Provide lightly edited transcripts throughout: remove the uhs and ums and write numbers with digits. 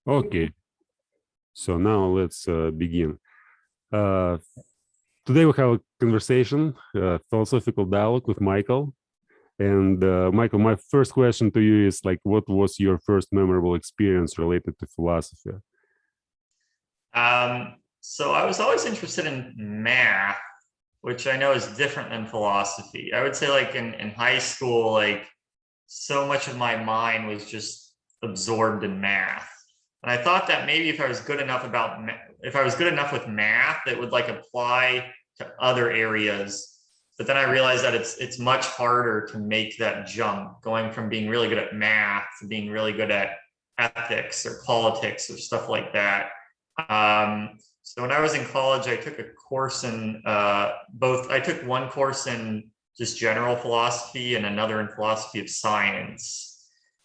Okay, so now let's begin. Uh, Today we have a conversation, philosophical dialogue with Micheal. And Micheal, my first question to you is like, what was your first memorable experience related to philosophy? So I was always interested in math, which I know is different than philosophy. I would say like in high school, like so much of my mind was just absorbed in math. And I thought that maybe if I was good enough if I was good enough with math, it would like apply to other areas. But then I realized that it's much harder to make that jump, going from being really good at math to being really good at ethics or politics or stuff like that. So when I was in college, I took a course in both. I took one course in just general philosophy and another in philosophy of science.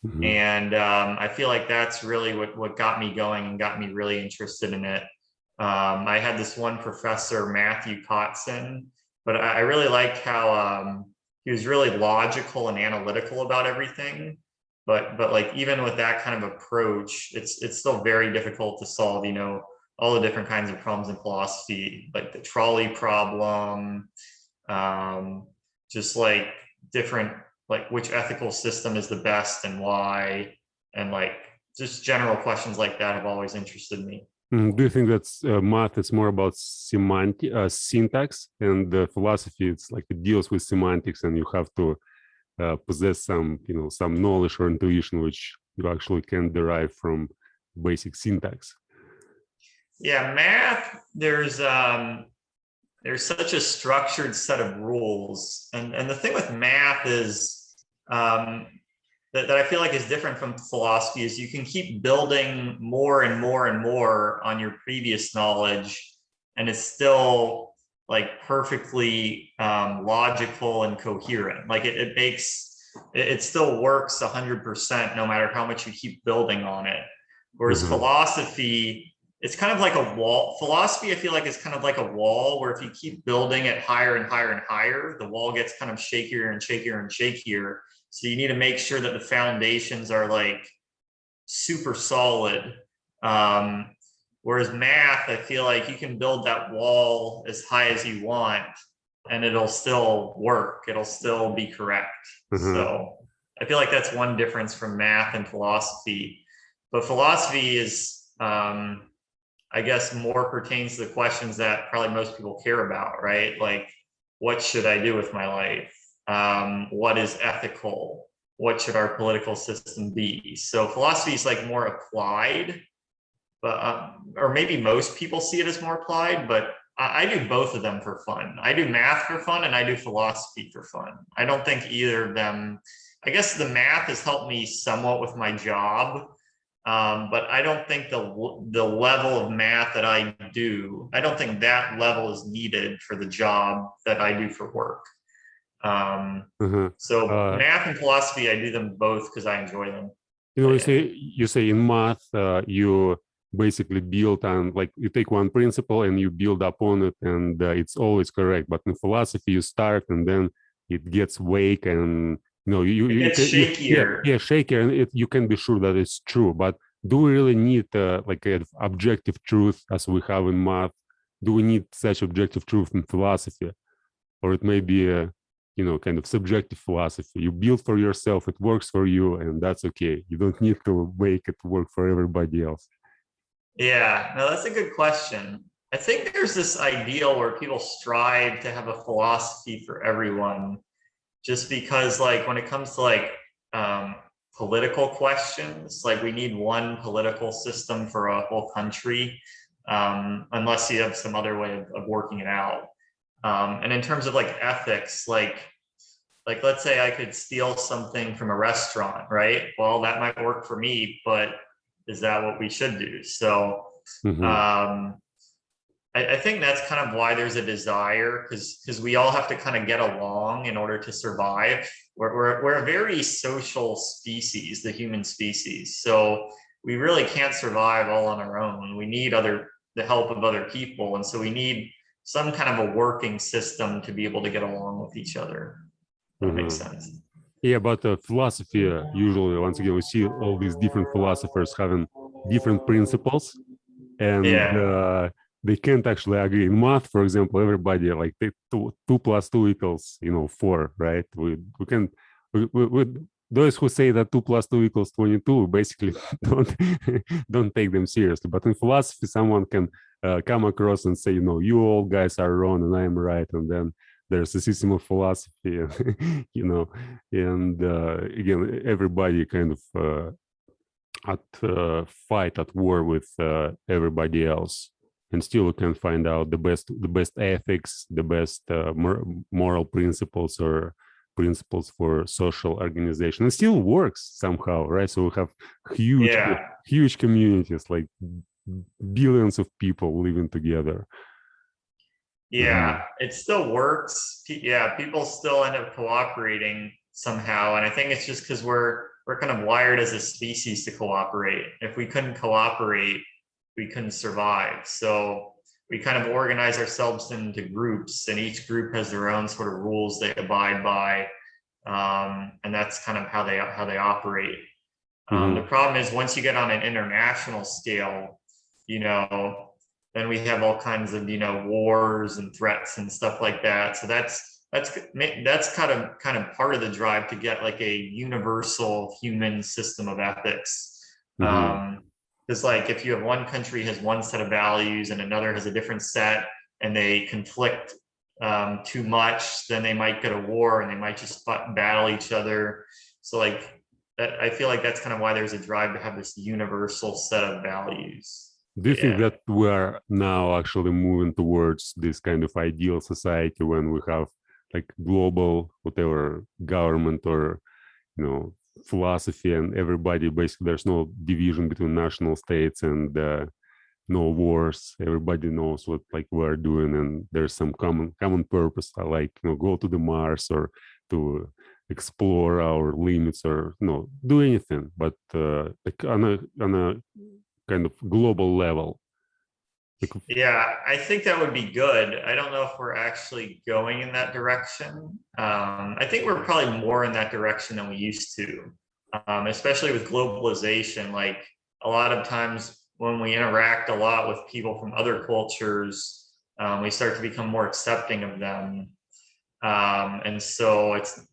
Mhm. And I feel like that's really what got me going and got me really interested in it. I had this one professor, Matthew Kotson, but I really liked how he was really logical and analytical about everything. But like even with that kind of approach, it's still very difficult to solve, all the different kinds of problems in philosophy, like the trolley problem, um, just like different, like which ethical system is the best and why, and like just general questions like that have always interested me. Do you think that math is more about syntax, and the philosophy it's like it deals with semantics, and you have to possess some, some knowledge or intuition which you actually can derive from basic syntax? Yeah, math, there's such a structured set of rules. And the thing with math is um, that I feel like is different from philosophy is you can keep building more and more and more on your previous knowledge, and it's still like perfectly logical and coherent. Like it still works 100% no matter how much you keep building on it. Whereas Uh-huh. philosophy, it's kind of like a wall. Philosophy, I feel like, is kind of like a wall where if you keep building it higher and higher and higher, the wall gets kind of shakier and shakier and shakier. So you need to make sure that the foundations are like super solid. Um, Whereas math, I feel like you can build that wall as high as you want and it'll still work. It'll still be correct. Uh-huh. So I feel like that's one difference from math and philosophy. But philosophy is, I guess, more pertains to the questions that probably most people care about, right? Like, what should I do with my life? What is ethical? What should our political system be? So philosophy is like more applied, but or maybe most people see it as more applied, but I do both of them for fun. I do math for fun and I do philosophy for fun. I don't think either of them, I guess the math has helped me somewhat with my job. But I don't think the level of math that I do, I don't think that level is needed for the job that I do for work. Um, Uh-huh. so Uh, math and philosophy, I do them both because I enjoy them. you But yeah. say in math you basically build on, like, you take one principle and you build upon it, and it's always correct. But in philosophy you start and then it gets weak, and It you gets can shakier. shaky, and you can be sure that it's true. But do we really need like an objective truth as we have in math? Do we need such objective truth in philosophy? Or it may be a kind of subjective philosophy. You build for yourself, it works for you, and that's okay. You don't need to make it work for everybody else. Yeah, no, that's a good question. I think there's this ideal where people strive to have a philosophy for everyone, just because, like, when it comes to um, political questions, like, we need one political system for a whole country, unless you have some other way of working it out. And in terms of like ethics, like let's say I could steal something from a restaurant, right? Well, that might work for me, but is that what we should do? So Mm-hmm. um, I think that's kind of why there's a desire, because we all have to kind of get along in order to survive. We're a very social species, the human species. So we really can't survive all on our own. We need the help of other people. And so we need some kind of a working system to be able to get along with each other. That makes Mm-hmm. sense. Yeah, but philosophy, usually, once again, we see all these different philosophers having different principles, and Yeah. they can't actually agree. In math, for example, everybody like two plus two equals 4, right? We can we those who say that 2 plus 2 equals 22 basically don't take them seriously. But in philosophy, someone can come across and say, you all guys are wrong and I am right, and then there's a system of philosophy, and again, everybody kind of fight at war with everybody else, and still we can find out the best ethics, the best moral principles or principles for social organization. It still works somehow, right? So we have huge Yeah. huge communities, like billions of people living together. Yeah, it still works. Yeah, people still end up cooperating somehow, and I think it's just because we're kind of wired as a species to cooperate. If we couldn't cooperate, we couldn't survive. So we kind of organize ourselves into groups, and each group has their own sort of rules they abide by, and that's kind of how they operate. The problem is once you get on an international scale, you know, then we have all kinds of wars and threats and stuff like that. So that's kind of part of the drive to get like a universal human system of ethics. Because like if you have one country has one set of values and another has a different set, and they conflict too much, then they might go to war and they might just battle each other. So like that, I feel like that's kind of why there's a drive to have this universal set of values. Do you think Yeah. that we are now actually moving towards this kind of ideal society when we have like global whatever government or philosophy, and everybody basically, there's no division between national states, and no wars, everybody knows what like we're doing, and there's some common purpose, like go to the Mars or to explore our limits, or do anything, but like on a kind of global level. Yeah, I think that would be good. I don't know if we're actually going in that direction. I think we're probably more in that direction than we used to, especially with globalization. Like a lot of times when we interact a lot with people from other cultures, we start to become more accepting of them. And so it's,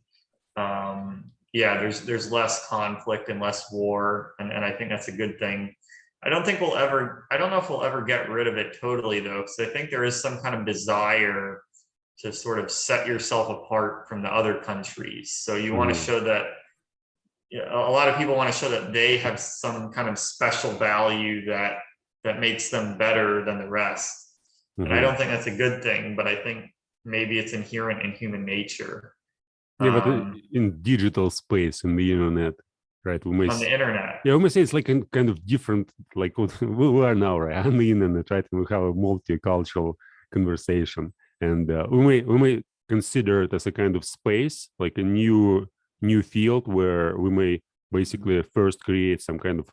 yeah, there's less conflict and less war. And I think that's a good thing. I don't know if we'll ever get rid of it totally though, because I think there is some kind of desire to sort of set yourself apart from the other countries. So you want to show that, a lot of people want to show that they have some kind of special value that makes them better than the rest. And I don't think that's a good thing, but I think maybe it's inherent in human nature. Yeah, but in digital space, in the internet, right? On the internet. Yeah, we may say it's like a kind of different, like what we are now, right? On the internet, right? And we have a multicultural conversation, and we may consider it as a kind of space, like a new field where we may basically first create some kind of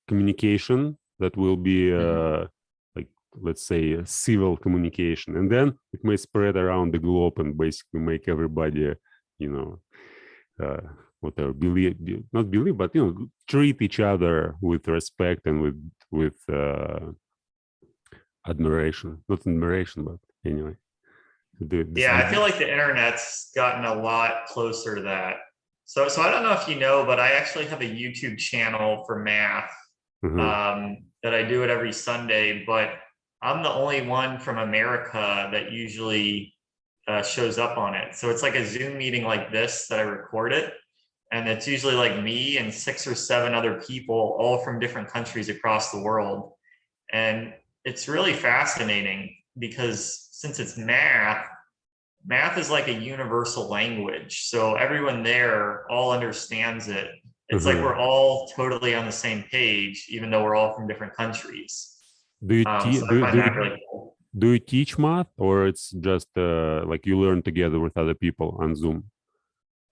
communication that will be like, let's say, a civil communication, and then it may spread around the globe and basically make everybody whatever, not believe, but treat each other with respect and with admiration, not admiration, but anyway. Yeah, I feel like the internet's gotten a lot closer to that. So I don't know if you know, but I actually have a YouTube channel for math, that I do it every Sunday, but I'm the only one from America that usually shows up on it. So it's like a Zoom meeting like this that I record it. And it's usually like me and 6 or 7 other people, all from different countries across the world. And it's really fascinating because since it's math is like a universal language. So everyone there all understands it. It's like we're all totally on the same page, even though we're all from different countries. Do you So I find that really cool. Do you teach math, or it's just like you learn together with other people on Zoom?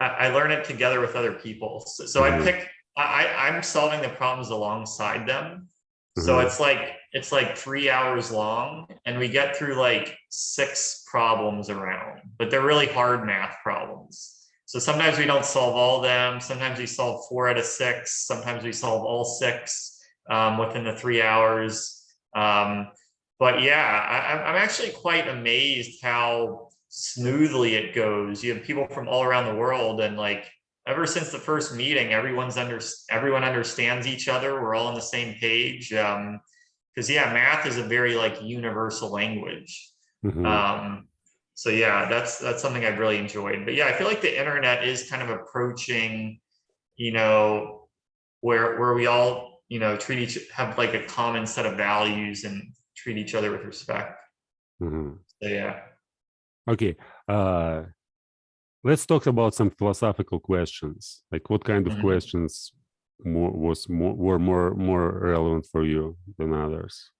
I learn it together with other people. So I'm solving the problems alongside them. So it's like 3 hours long, and we get through like 6 problems around, but they're really hard math problems. So sometimes we don't solve all of them. Sometimes we solve 4 out of 6. Sometimes we solve all 6. within the 3 hours. But yeah, I'm actually quite amazed how smoothly it goes. You have people from all around the world, and like ever since the first meeting, everyone understands each other. We're all on the same page. Because yeah, math is a very like universal language. So yeah, that's something I've really enjoyed. But yeah, I feel like the internet is kind of approaching, you know, where we all, you know, have like a common set of values and treat each other with respect. So yeah. Okay. Let's talk about some philosophical questions. Like, what kind of questions were more relevant for you than others?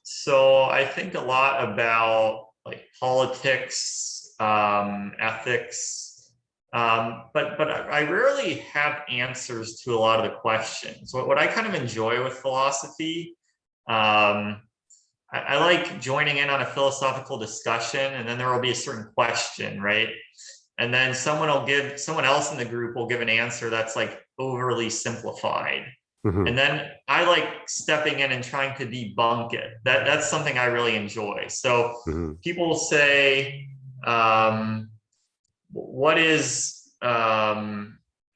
So I think a lot about like politics, ethics, but I rarely have answers to a lot of the questions. What I kind of enjoy with philosophy, I like joining in on a philosophical discussion, and then there will be a certain question, right? And then someone else in the group will give an answer that's like overly simplified. And then I like stepping in and trying to debunk it. That's something I really enjoy. So people will say, what is, I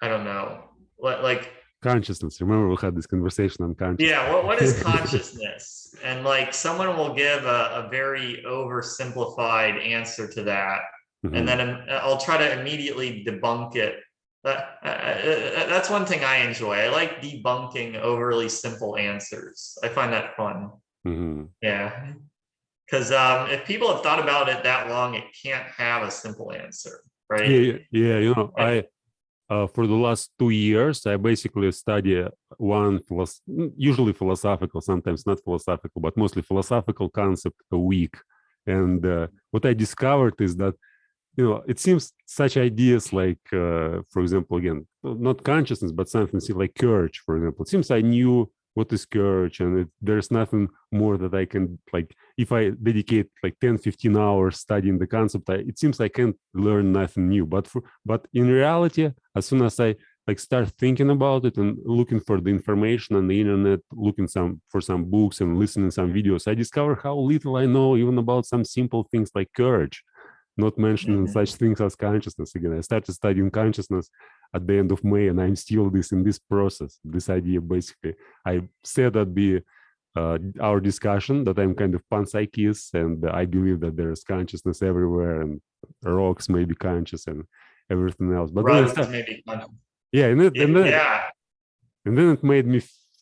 don't know, like consciousness. Remember we had this conversation on consciousness. Yeah, what is consciousness? And like someone will give a very oversimplified answer to that. And then I'll try to immediately debunk it. That's one thing I enjoy. I like debunking overly simple answers. I find that fun. Yeah. Because if people have thought about it that long, it can't have a simple answer, right? Yeah. You know, for the last 2 years, I basically study usually philosophical, sometimes not philosophical, but mostly philosophical concept a week. And what I discovered is that, you know, it seems such ideas like, for example, again, not consciousness, but something like courage, for example. It seems I knew what is courage, and there's nothing more that I can, like, if I dedicate like 10-15 hours studying the concept, it seems I can't learn nothing new. But in reality, as soon as I like start thinking about it and looking for the information on the internet, looking for some books and listening some videos, I discover how little I know even about some simple things like courage, not mentioning such things as consciousness. Again, I started studying consciousness at the end of May, and I'm still in this process. This idea, basically, I said at the our discussion that I'm kind of panpsychist, and I believe that there's consciousness everywhere, and rocks may be conscious and everything else. But Rugs may be conscious. Yeah, and then it made me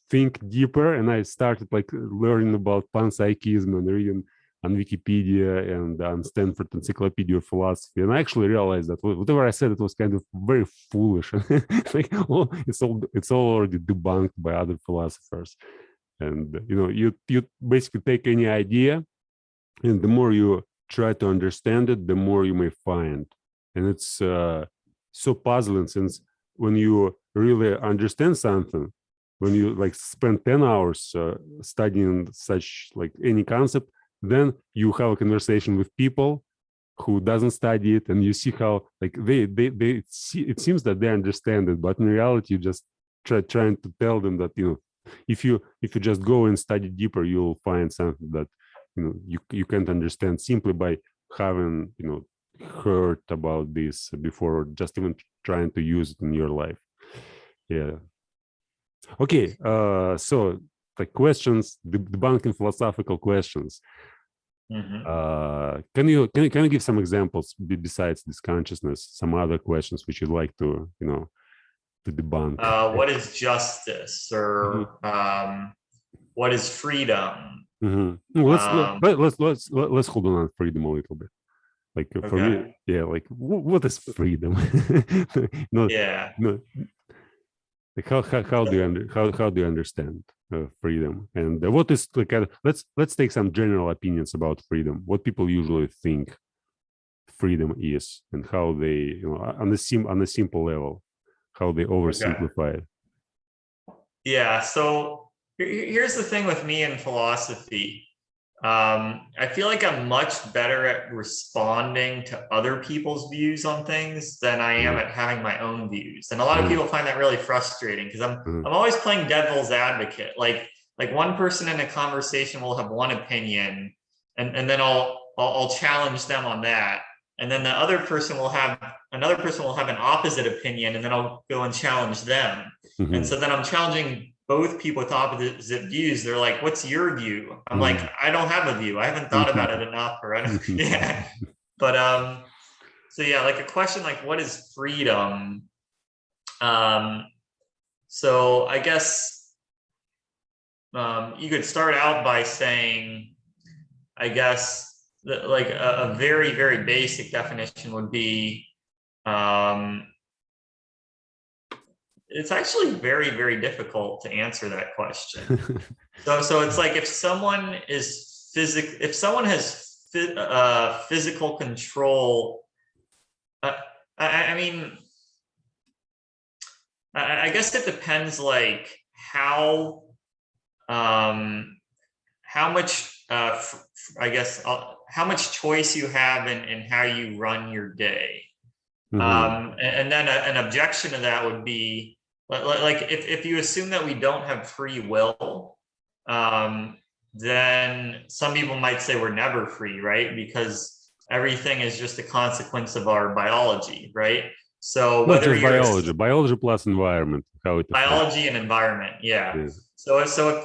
think deeper, and I started like learning about panpsychism and reading on Wikipedia and on Stanford Encyclopedia of Philosophy, and I actually realized that whatever I said, it was kind of very foolish. Like, well, it's all already debunked by other philosophers. And you know, you basically take any idea, and the more you try to understand it, the more you may find. And it's so puzzling, since when you really understand something, when you like spend 10 hours studying such like any concept, then you have a conversation with people who doesn't study it, and you see how like they see, it seems that they understand it, but in reality you just trying to tell them that, you know, if you just go and study deeper, you'll find something that, you know, you can't understand simply by having, you know, heard about this before, or just even trying to use it in your life. Yeah. Okay. So the questions, debunking philosophical questions. Can you give some examples besides this consciousness, some other questions which you'd like to, you know, to debunk? What is justice, or what is freedom? Let's hold on freedom a little bit. Like for me, yeah, like what is freedom? Like how do you understand freedom, and what is like? Let's take some general opinions about freedom. What people usually think freedom is, and how they, you know, on a simple level, how they oversimplify it. Yeah. So here's the thing with me in philosophy. I feel like I'm much better at responding to other people's views on things than I am Mhm, at having my own views. And a lot of mhm, people find that really frustrating because mhm, I'm always playing devil's advocate. Like one person in a conversation will have one opinion, and then I'll challenge them on that. And then the other person will have another person will have an opposite opinion, and then I'll go and challenge them. And mhm, so then I'm challenging both people with opposite views. They're like, "What's your view?" I'm like, mhm, "I don't have a view. I haven't thought about it enough." Or I don't, yeah. But so yeah, like a question like, "What is freedom?" Um, so I guess you could start out by saying, I guess that like a very very basic definition would be um, it's actually very very difficult to answer that question. So it's like if someone has physical control, uh, I mean, I guess it depends like um, how much, I guess, how much choice you have in how you run your day. mhm. And then an objection to that would be like if you assume that we don't have free will, um, then some people might say we're never free, right? Because everything is just a consequence of our biology, right? So Not whether just you're biology plus environment, how it affects. biology and environment, yeah. Yeah. So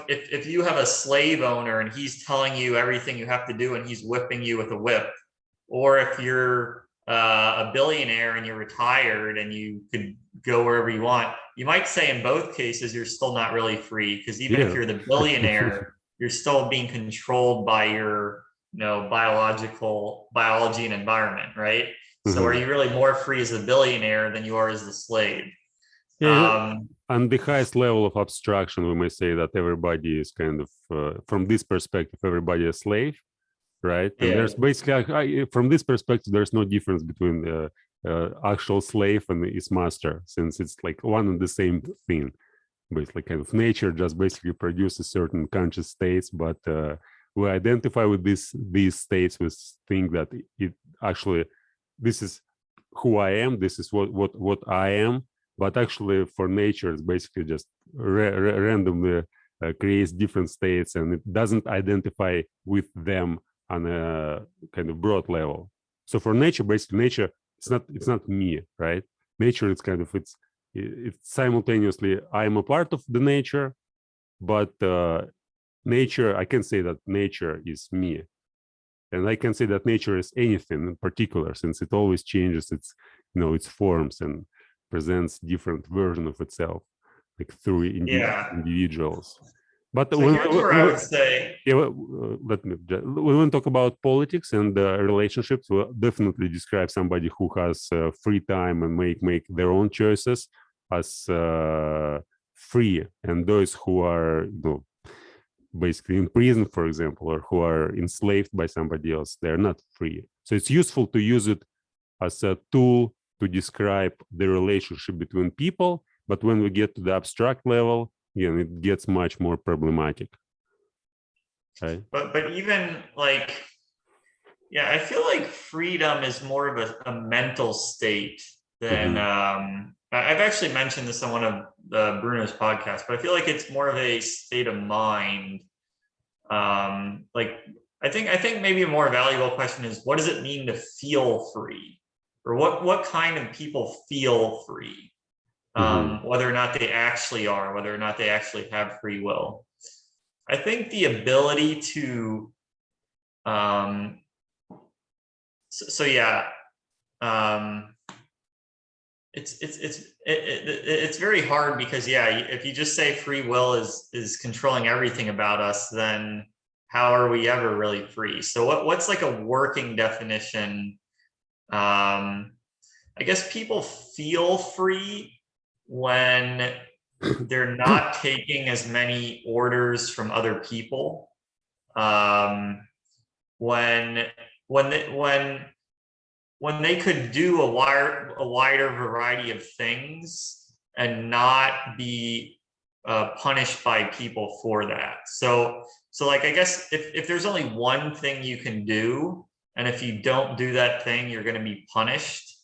if you have a slave owner and he's telling you everything you have to do and he's whipping you with a whip, or if you're a billionaire and you're retired and you could go wherever you want, you might say in both cases you're still not really free because even if Yeah. you're the billionaire, you're still being controlled by your biology and environment, right? So are Mhm. you really more free as a billionaire than you are as the slave? Yeah. Um, On the highest level of abstraction, we may say that everybody is kind of, from this perspective, everybody a slave, right? And yeah, there's basically, from this perspective, there's no difference between the actual slave and his master, since it's like one and the same thing. Basically, kind of nature just basically produces certain conscious states, but we identify with these states. We think that it actually, this is who I am. This is what I am. But actually, for nature, it's basically just randomly creates different states, and it doesn't identify with them on a kind of broad level. So for nature, basically, nature it's not me, right? Nature, it's kind of it's simultaneously I am a part of the nature, but nature, I can say that nature is me, and I can say that nature is anything in particular, since it always changes its forms and presents different version of itself, like through yeah. individuals. But So here's where I would say, yeah, let me. When we talk about politics and relationships, we'll definitely describe somebody who has free time and make their own choices as free, and those who are basically in prison, for example, or who are enslaved by somebody else, they're not free. So it's useful to use it as a tool to describe the relationship between people. But when we get to the abstract level, again, it gets much more problematic. Right? but even like, yeah, I feel like freedom is more of a mental state than Mm-hmm. I've actually mentioned this on one of Bruno's podcasts, but I feel like it's more of a state of mind. Like I think maybe a more valuable question is what does it mean to feel free? Or what kind of people feel free? Mm-hmm. Whether or not they actually are, whether or not they actually have free will. I think the ability to um, so yeah, um, it's very hard because yeah, if you just say free will is controlling everything about us, then how are we ever really free? So what's like a working definition? I guess people feel free when they're not taking as many orders from other people. Um, when when they, when they could do a wider variety of things and not be punished by people for that. So like, I guess if there's only one thing you can do, and if you don't do that thing, you're going to be punished,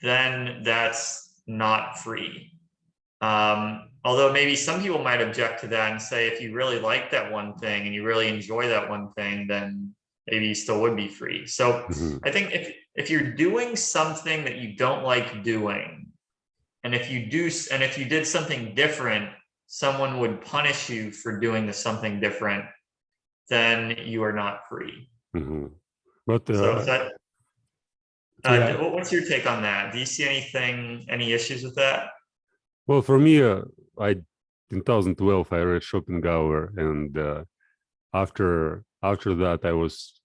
then that's not free. Although maybe some people might object to that and say, if you really like that one thing and you really enjoy that one thing, then maybe you still would be free. So I think if you're doing something that you don't like doing, and if you did something different, someone would punish you for doing something different, then you are not free. But what's your take on that? Do you see any issues with that? Well, for me, in 2012 I read Schopenhauer, and after that I was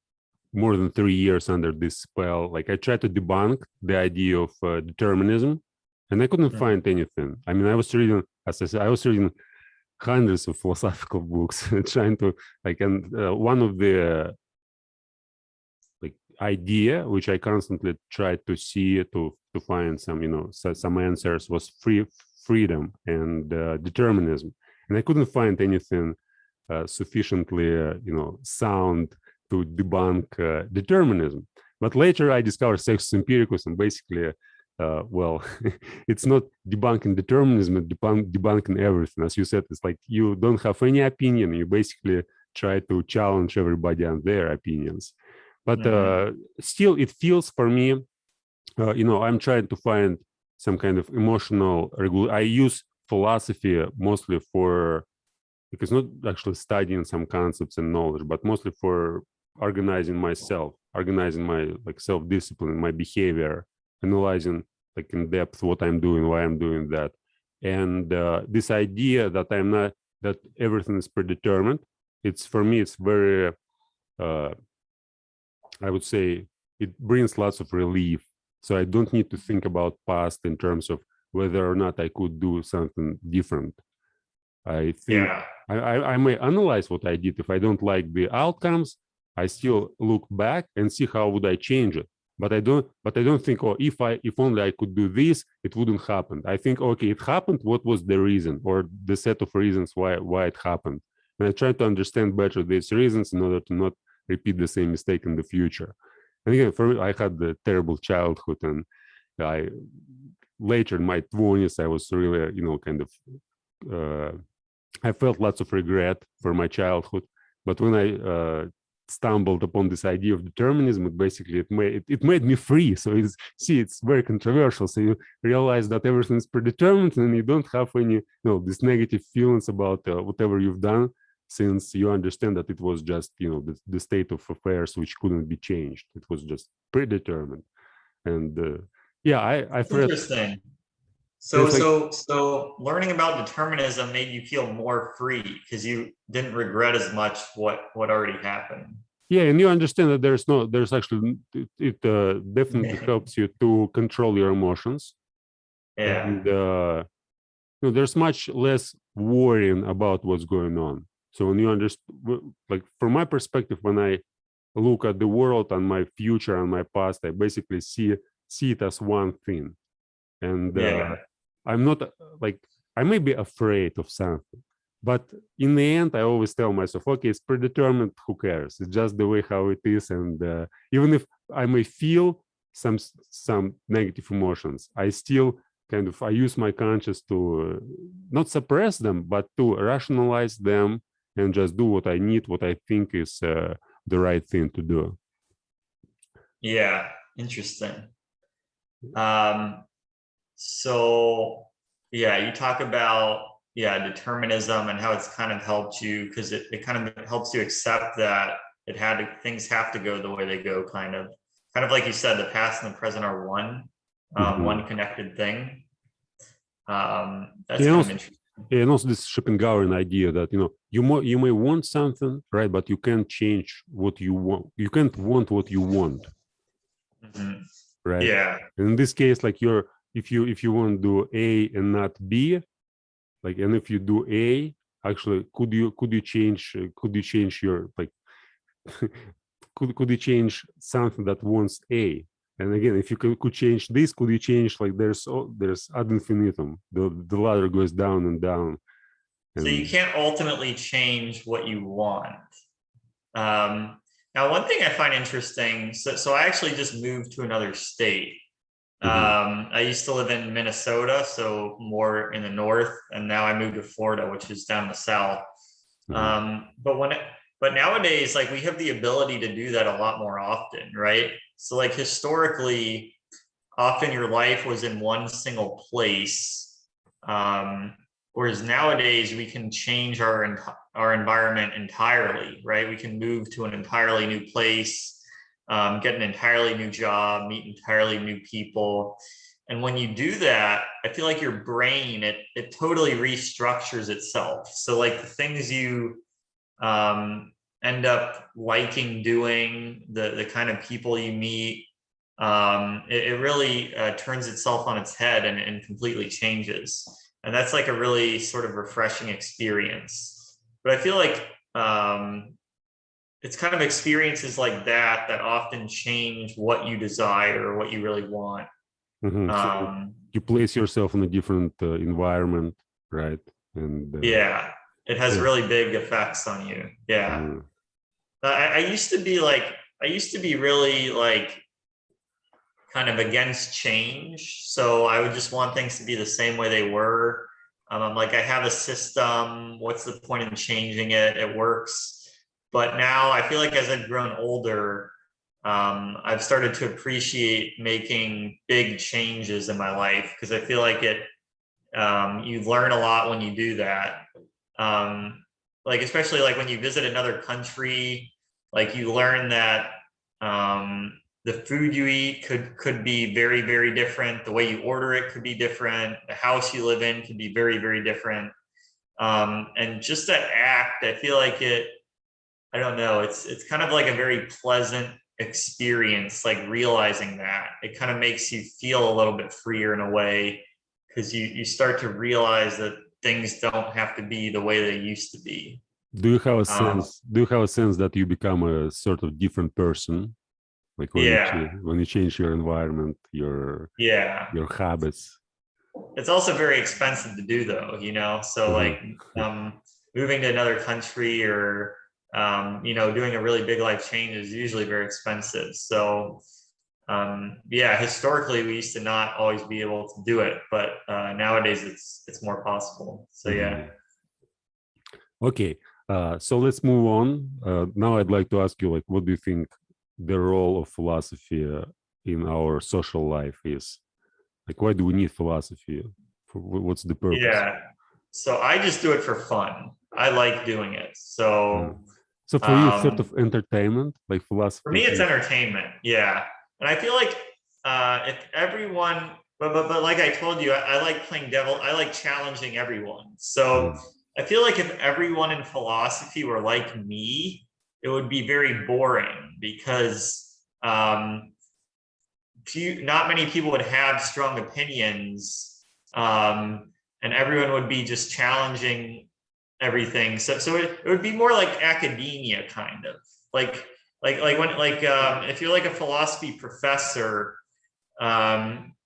more than 3 years under this spell. Like, I tried to debunk the idea of determinism, and I couldn't find anything. I mean, I was reading, as I said, I was reading hundreds of philosophical books, trying to and one of the idea which I constantly tried to see to find some some answers was freedom and determinism, and I couldn't find anything sufficiently sound to debunk determinism. But later I discovered sexus empiricus, and basically well, it's not debunking determinism, it's debunking everything. As you said, it's like you don't have any opinion, you basically try to challenge everybody on their opinions. But still, it feels for me, I'm trying to find some kind of emotional I use philosophy mostly because not actually studying some concepts and knowledge, but mostly for organizing myself, organizing my self-discipline, my behavior, analyzing in depth what I'm doing, why I'm doing that. And this idea that that everything is predetermined, for me, it's very, I would say, it brings lots of relief. So I don't need to think about past in terms of whether or not I could do something different. I think I may analyze what I did. If I don't like the outcomes, I still look back and see how would I change it. But I don't think, oh, if only I could do this, it wouldn't happen. I think, okay, it happened. What was the reason, or the set of reasons why it happened? And I try to understand better these reasons in order to not repeat the same mistake in the future. And again, for me, I had a terrible childhood, and later in my 20s, I was really, I felt lots of regret for my childhood. But when I stumbled upon this idea of determinism, it made me free. So it's very controversial. So you realize that everything is predetermined, and you don't have any these negative feelings about whatever you've done, since you understand that it was just the state of affairs which couldn't be changed. It was just predetermined. And I've read. Interesting. So learning about determinism made you feel more free because you didn't regret as much what already happened. Yeah, and you understand that there's actually, it definitely helps you to control your emotions. Yeah. And there's much less worrying about what's going on. So when you understand, from my perspective, when I look at the world and my future and my past, I basically see it as one thing. And I'm not I may be afraid of something, but in the end, I always tell myself, okay, it's predetermined, who cares? It's just the way how it is. And even if I may feel some negative emotions, I still I use my conscience to not suppress them, but to rationalize them and just do what I need, what I think is the right thing to do. Yeah, interesting. So you talk about determinism and how it's kind of helped you, because it kind of helps you accept that things have to go the way they go, kind of like you said, the past and the present are one connected thing. That's kind of interesting. And also this Schopenhauerian idea that you may want something, right, but you can't change what you want. You can't want what you want. Right. Yeah. And in this case, if you want to do A and not B, and if you do A, actually, could you change your could you change something that wants A? And again, if you could change this, could you change there's ad infinitum, the ladder goes down and down, So you And can't ultimately change what you want. Now, one thing I find interesting, so I actually just moved to another state. mhm, I used to live in Minnesota, so more in the north, and now I moved to Florida, which is down the south. mhm, But nowadays, like we have the ability to do that a lot more often, right? So like historically, often your life was in one single place. Whereas nowadays we can change our environment entirely, right? We can move to an entirely new place, get an entirely new job, meet entirely new people. And when you do that, I feel like your brain, it totally restructures itself. So like the things you end up liking doing, the kind of people you meet, it really turns itself on its head and completely changes. And that's like a really sort of refreshing experience. But I feel like it's kind of experiences like that that often change what you desire or what you really want. mhm. So you place yourself in a different environment, right? And Yeah, it has yeah. really big effects on you. Yeah. Mhm, I used to be like, I used to be really like kind of against change. So I would just want things to be the same way they were. I'm like, I have a system. What's the point in changing it? It works. But now I feel like as I've grown older, I've started to appreciate making big changes in my life because I feel like you learn a lot when you do that. Um, like especially like when you visit another country, like you learn that the food you eat could be very, very different. The way you order it could be different. The house you live in could be very, very different. And just that act, I feel like I don't know, it's kind of like a very pleasant experience, like realizing that. It kind of makes you feel a little bit freer in a way because you start to realize that things don't have to be the way they used to be. do you have a Um, sense? Do you have a sense that you become a sort of different person, like when yeah, when you change your environment, yeah. your habits? It's also very expensive to do though, so like Mhm. moving to another country or doing a really big life change is usually very expensive. So yeah, historically we used to not always be able to do it, but nowadays it's more possible. So yeah. Mhm. Okay, so let's move on. Now I'd like to ask you, like, what do you think the role of philosophy in our social life is? Like, why do we need philosophy? What's the purpose? Yeah. So I just do it for fun. I like doing it. Uh, So so for you, it's sort of um, entertainment, like for philosophy me, is it's like. entertainment. Yeah. And I feel like if everyone, but like I told you, I like playing devil. I like challenging everyone. So Mhm, I feel like if everyone in philosophy were like me, it would be very boring because not many people would have strong opinions, and everyone would be just challenging everything. So it would be more like academia, kind of like if you're like a philosophy professor,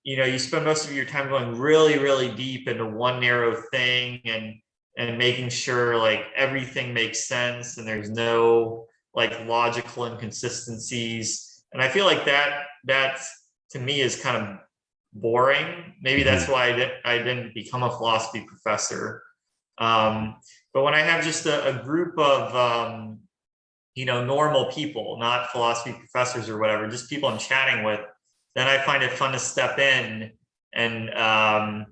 you spend most of your time going really, really deep into one narrow thing and making sure like everything makes sense and there's no like logical inconsistencies. And I feel like that's to me is kind of boring. Maybe that's mhm, why I didn't become a philosophy professor. Um, but when I have just a group of normal people, not philosophy professors or whatever, just people I'm chatting with, then I find it fun to step in and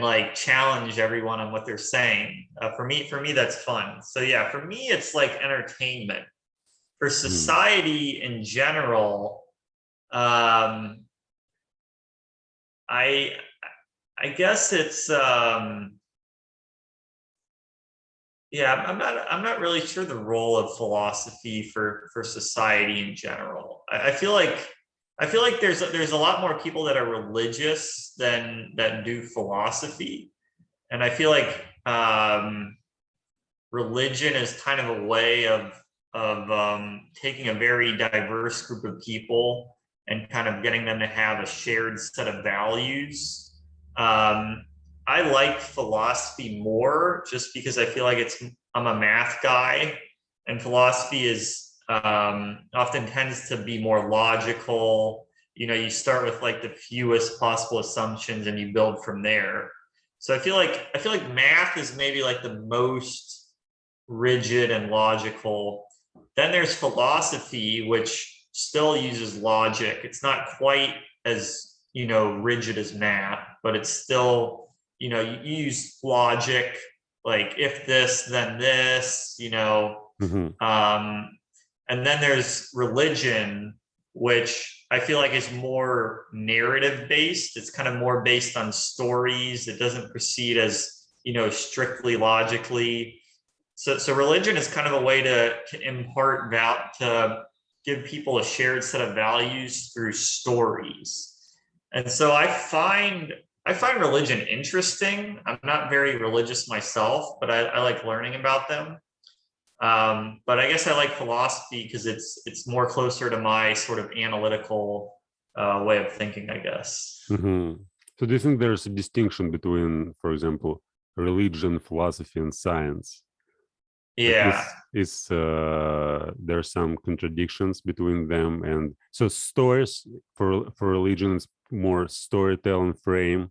like challenge everyone on what they're saying. For me, that's fun. So yeah, for me, it's like entertainment. For mhm, society in general, um, I I guess it's yeah, I'm not really sure the role of philosophy for society in general. I feel like there's a lot more people that are religious than that do philosophy, and I feel like religion is kind of a way of taking a very diverse group of people and kind of getting them to have a shared set of values. Um, I like philosophy more just because I feel like I'm a math guy, and philosophy is often tends to be more logical. You know, you start with like the fewest possible assumptions and you build from there. So I feel like math is maybe like the most rigid and logical. Then there's philosophy, which still uses logic. It's not quite as, rigid as math, but it's still, you use logic, like if this, then this, Mm-hmm. and then there's religion, which I feel like is more narrative based. It's kind of more based on stories. It doesn't proceed as, strictly logically. So religion is kind of a way to impart to give people a shared set of values through stories. And so I find religion interesting. I'm not very religious myself, but I like learning about them. But I guess I like philosophy because it's more closer to my sort of analytical way of thinking, I guess. Mm-hmm. So do you think there's a distinction between, for example, religion, philosophy, and science? Like Yeah, is there some contradictions between them? And so stories for religion is more storytelling frame,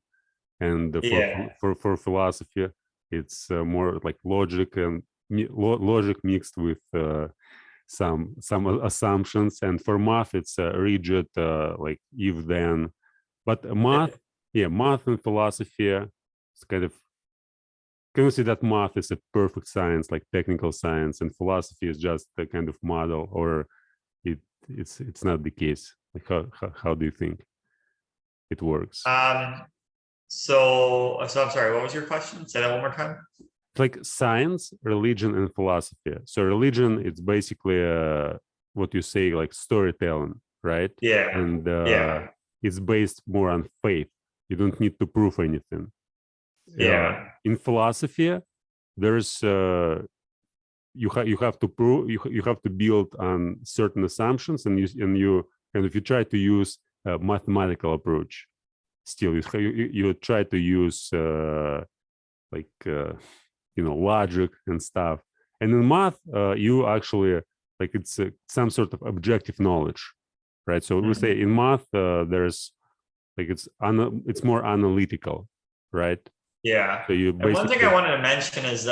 and yeah, for philosophy it's more like logic and logic mixed with some assumptions, and for math it's rigid, like if then. But math, yeah, math and philosophy, it's kind of, can you say that math is a perfect science, like technical science, and philosophy is just a kind of model, or it's not the case? Like how do you think it works? so I'm sorry, what was your question? Say that one more time. Like science, religion, and philosophy. So religion, it's basically what you say, like storytelling, right? Yeah, And yeah, it's based more on faith. You don't need to prove anything. yeah, In philosophy, there's you have to prove, you have to build on certain assumptions, and you and if you try to use a mathematical approach, still you try to use like logic and stuff. And in math, you actually, like, it's some sort of objective knowledge, right? So we say mhm, in math, there's like it's more analytical, right? yeah. So you And one thing I basically. wanted to mention is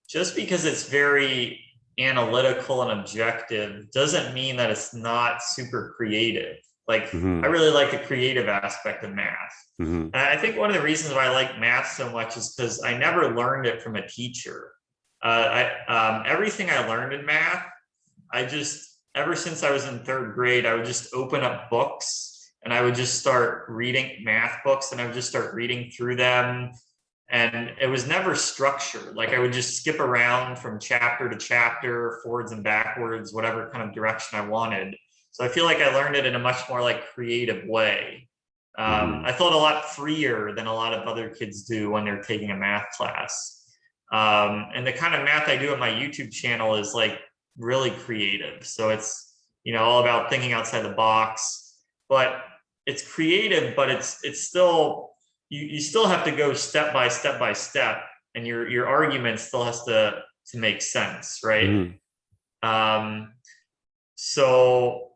just because it's very analytical and objective doesn't mean that it's not super creative. Like, I Mhm, really like the creative aspect of math. mhm, And I think one of the reasons why I like math so much is because I never learned it from a teacher. Everything I learned in math, ever since I was in third grade, I would just open up books and I would just start reading math books and I would just start reading through them. And it was never structured. Like I would just skip around from chapter to chapter, forwards and backwards, whatever kind of direction I wanted. So I feel like I learned it in a much more like creative way. mhm, I felt a lot freer than a lot of other kids do when they're taking a math class. And the kind of math I do on my YouTube channel is like really creative. So it's, all about thinking outside the box, but it's creative, but it's still, you still have to go step by step by step, and your argument still has to make sense, right? mhm, Um, so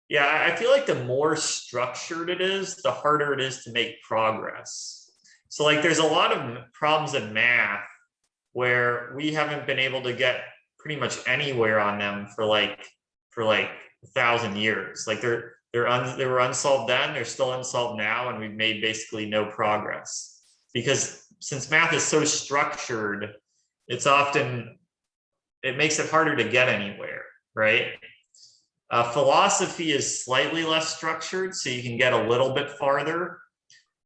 yeah, I feel like the more structured it is, the harder it is to make progress. So like there's a lot of problems in math where we haven't been able to get pretty much anywhere on them for like 1,000 years. Like they were unsolved then, they're still unsolved now, and we've made basically no progress. Because since math is so structured, it's often it makes it harder to get anywhere, right? Philosophy is slightly less structured, so you can get a little bit farther.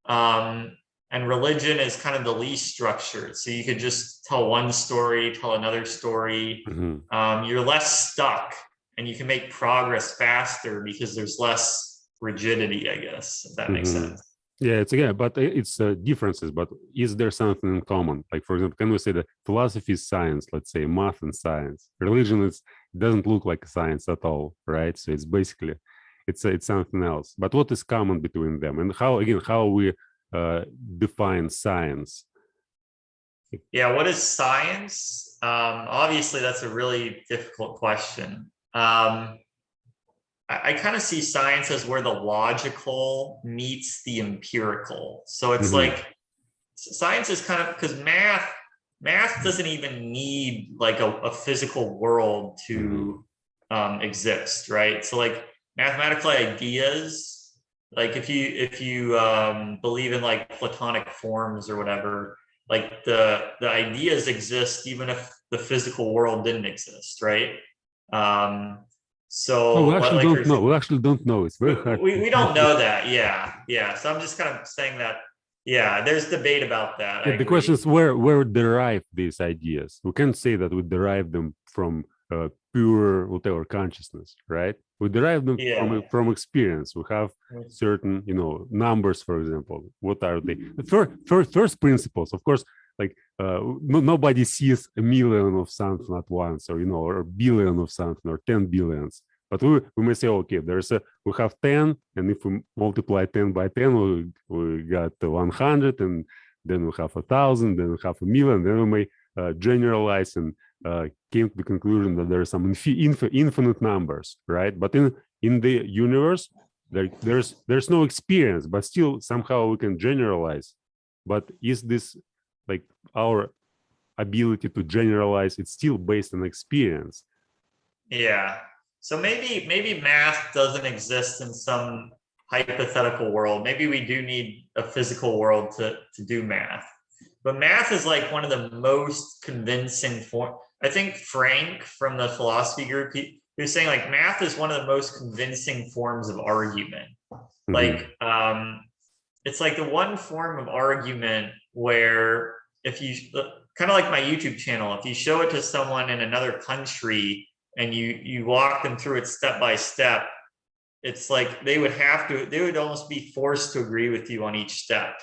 And religion is kind of the least structured, so you could just tell one story, tell another story. mhm. You're less stuck, and you can make progress faster because there's less rigidity, I guess, if that makes Mm-hmm. sense. Yeah, but it's differences. But is there something in common? Like, for example, can we say that philosophy is science? Let's say math and science. Religion is doesn't look like science at all, right? So it's basically it's something else. But what is common between them, and how we define science? Yeah, what is science? Obviously, that's a really difficult question. I kind of see science as where the logical meets the empirical. So it's like science is kind of, because math doesn't even need like a physical world to exist, right? So like mathematical ideas, like if you believe in like Platonic forms or whatever, like the ideas exist even if the physical world didn't exist, right? Oh, we So actually like for don't know. example, We actually don't know. It's very hard. we don't know that. Yeah. So I'm just kind of saying that, yeah, there's debate about that. I Yeah, the question agree. is where we derive these ideas. We can't say that we derive them from pure whatever consciousness, right? We derive them Yeah. from experience. We have certain, numbers, for example. What are they? First principles, of course. Like nobody sees a million of something at once, or or a billion of something, or 10 billions. But we may say, okay, we have 10, and if we multiply 10 by 10, we got 100, and then we have 1,000, then we have a million, then we may generalize and came to the conclusion that there are some infinite numbers, right? But in the universe, there's no experience, but still somehow we can generalize. But is this like our ability to generalize? It's still based on experience. Yeah. So maybe math doesn't exist in some hypothetical world. Maybe we do need a physical world to do math. But math is like one of the most convincing form. I think Frank from the philosophy group, he was saying like math is one of the most convincing forms of argument. Like it's like the one form of argument where if you kind of like my YouTube channel, if you show it to someone in another country and you walk them through it step by step, it's like they would almost be forced to agree with you on each step.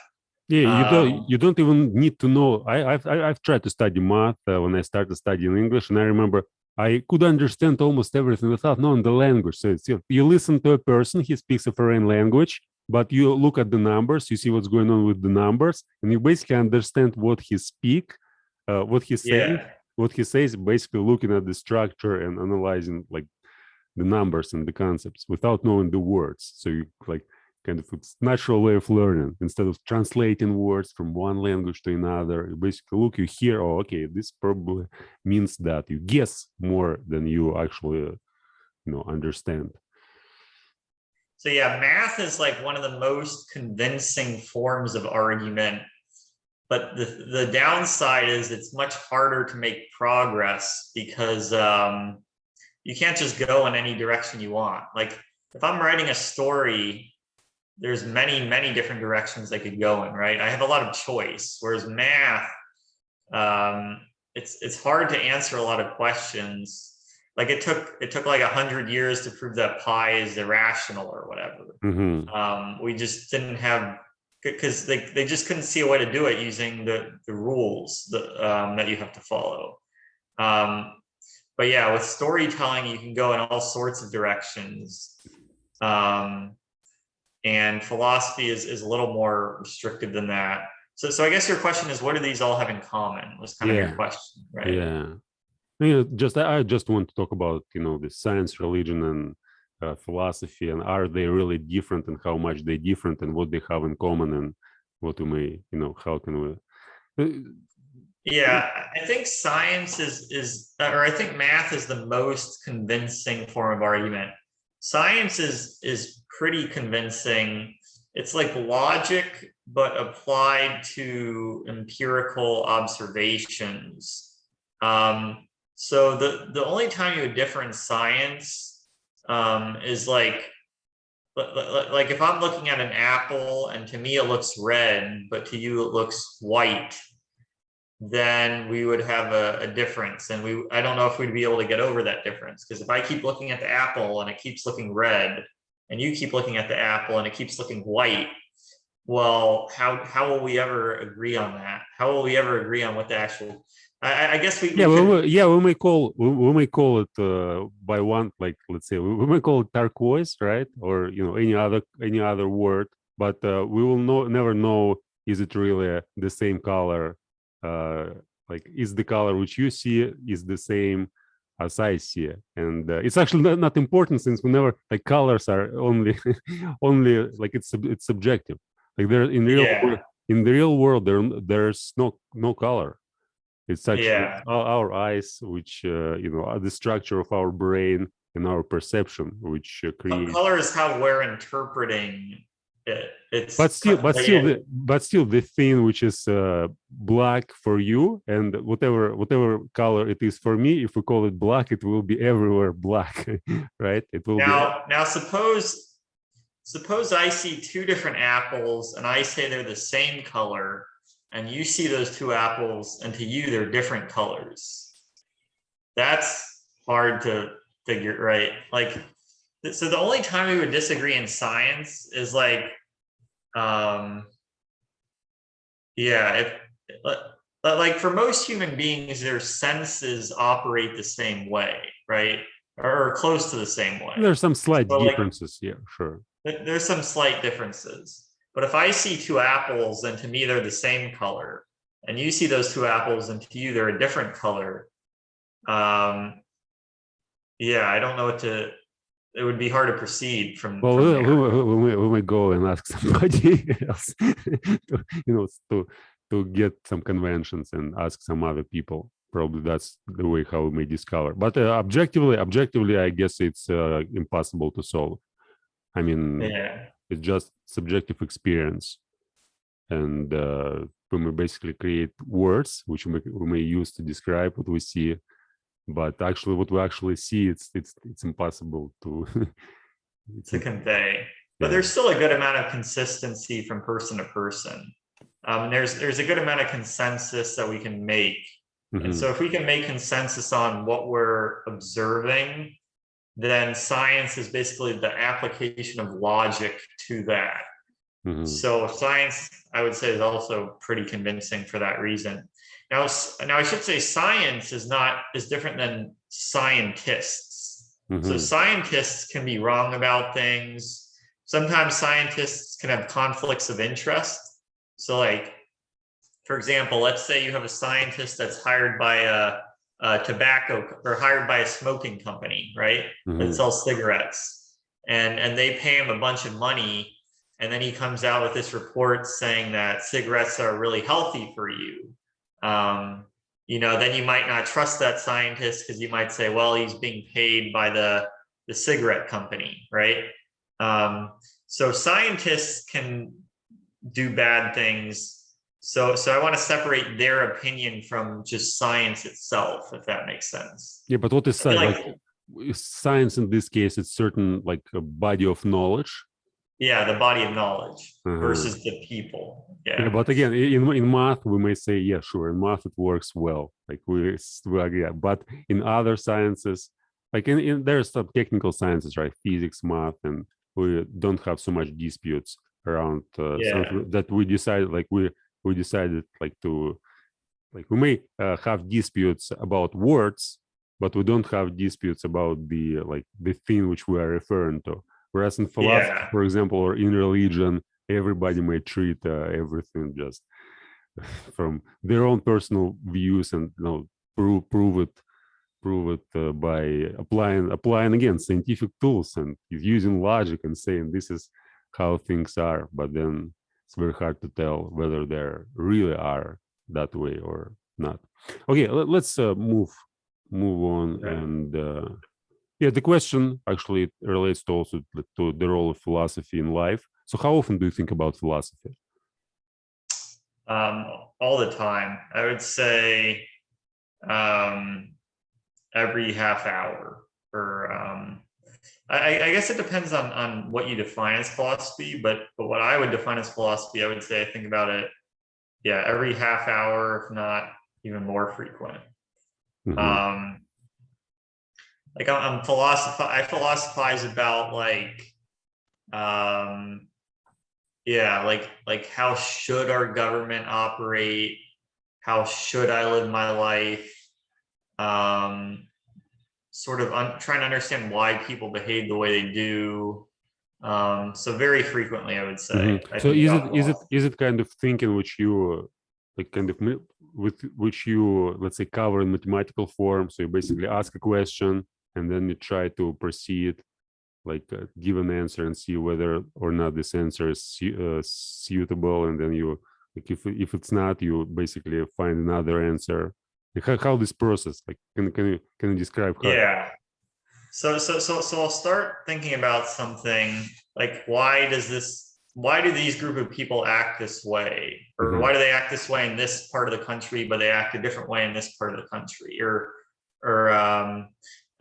Yeah, you don't even need to know. I've tried to study math when I started studying English, and I remember I could understand almost everything without knowing the language. So you listen to a person, he speaks a foreign language, but you look at the numbers, you see what's going on with the numbers, and you basically understand what he what he's saying, what he says, basically looking at the structure and analyzing like the numbers and the concepts without knowing the words. So you like kind of it's natural way of learning. Instead of translating words from one language to another, you basically look, you hear, oh, okay, this probably means that. You guess more than you actually understand. So yeah, math is like one of the most convincing forms of argument, but the downside is it's much harder to make progress because you can't just go in any direction you want. Like if I'm writing a story, there's many different directions I could go in, right? I have a lot of choice. Whereas math, it's hard to answer a lot of questions. Like it took like 100 years to prove that pi is irrational or whatever. We just didn't have, because they just couldn't see a way to do it using the rules that you have to follow. But yeah, with storytelling, you can go in all sorts of directions. And philosophy is a little more restricted than that. So I guess your question is, what do these all have in common? Was kind of your question, right? Yeah. I just want to talk about the science, religion, and philosophy, and are they really different, and how much they're different, and what they have in common, and what we may how can we? Yeah, I think science or I think math is the most convincing form of argument. Science is pretty convincing. It's like logic, but applied to empirical observations. So the only time you would differ in science is like if I'm looking at an apple and to me it looks red, but to you it looks white, then we would have a difference. And I don't know if we'd be able to get over that difference, because if I keep looking at the apple and it keeps looking red, and you keep looking at the apple and it keeps looking white, well, how will we ever agree on that? How will we ever agree on what the actual, I guess we may call it by one, like let's say we may call it turquoise, right? Or any other word, but we will never know, is it really the same color? Like, is the color which you see is the same as I see? And it's actually not important, since we never, like, colors are only only like it's subjective. Like, there in the real world there's no color. It's actually our eyes, which are the structure of our brain and our perception, which create. Color is how we're interpreting it. It's But still, the thing which is black for you, and whatever color it is for me, if we call it black, it will be everywhere black, right? It will now suppose I see two different apples and I say they're the same color, and you see those two apples and to you they're different colors. That's hard to figure, right? Like, so the only time we would disagree in science is like, like for most human beings, their senses operate the same way, right? Or close to the same way. There's some slight differences, yeah, sure. There's some slight differences. But if I see two apples and to me they're the same color, and you see those two apples and to you they're a different color, I don't know what to. It would be hard to proceed from. Well, we may go and ask somebody else, to get some conventions and ask some other people. Probably that's the way how we may discover. But objectively, I guess it's impossible to solve. I mean, it's just subjective experience, and we may basically create words which we may use to describe what we see. But actually, what we actually see, it's impossible to convey. But there's still a good amount of consistency from person to person. There's a good amount of consensus that we can make. And so if we can make consensus on what we're observing, then science is basically the application of logic to that. So science, I would say, is also pretty convincing for that reason. Now I should say science is different than scientists. So scientists can be wrong about things. Sometimes scientists can have conflicts of interest. So, like, for example, let's say you have a scientist that's hired by a tobacco, or hired by a smoking company, right? That sells cigarettes, and they pay him a bunch of money, and then he comes out with this report saying that cigarettes are really healthy for you. Then you might not trust that scientist, because you might say, well, he's being paid by the cigarette company, right? So scientists can do bad things. So I want to separate their opinion from just science itself, if that makes sense. Yeah, but what is science? Like, science in this case, it's certain, like, a body of knowledge. Yeah, the body of knowledge versus the people. Yeah, but again, in math, we may say, yeah, sure, in math it works well. Like, we agree. But in other sciences, like there's some technical sciences, right? Physics, math, and we don't have so much disputes around something that we decided, like we decided, like, to, like, we may have disputes about words, but we don't have disputes about the thing which we are referring to. Whereas in philosophy, for example, or in religion, everybody may treat everything just from their own personal views, and prove it by applying again scientific tools and using logic and saying this is how things are. But then it's very hard to tell whether they really are that way or not. Okay, let's move on. And the question actually relates also to the role of philosophy in life. So how often do you think about philosophy? All the time. I would say every half hour, or I guess it depends on what you define as philosophy, but what I would define as philosophy, I would say I think about it, every half hour, if not even more frequent. Like I philosophize about like how should our government operate? How should I live my life? Sort of trying to understand why people behave the way they do. So very frequently, I would Mhm. say, I So think is it about is it philosophy. is it kind of thinking which you like kind of with which you, let's say, cover in mathematical form? So you basically ask a question and then you try to proceed, like give an answer and see whether or not this answer is suitable, and then you, like, if it's not, you basically find another answer. Like, how this process, like, can you describe how? Yeah. So I'll start thinking about something like why do these group of people act this way? Or Mhm. why do they act this way in this part of the country, but they act a different way in this part of the country?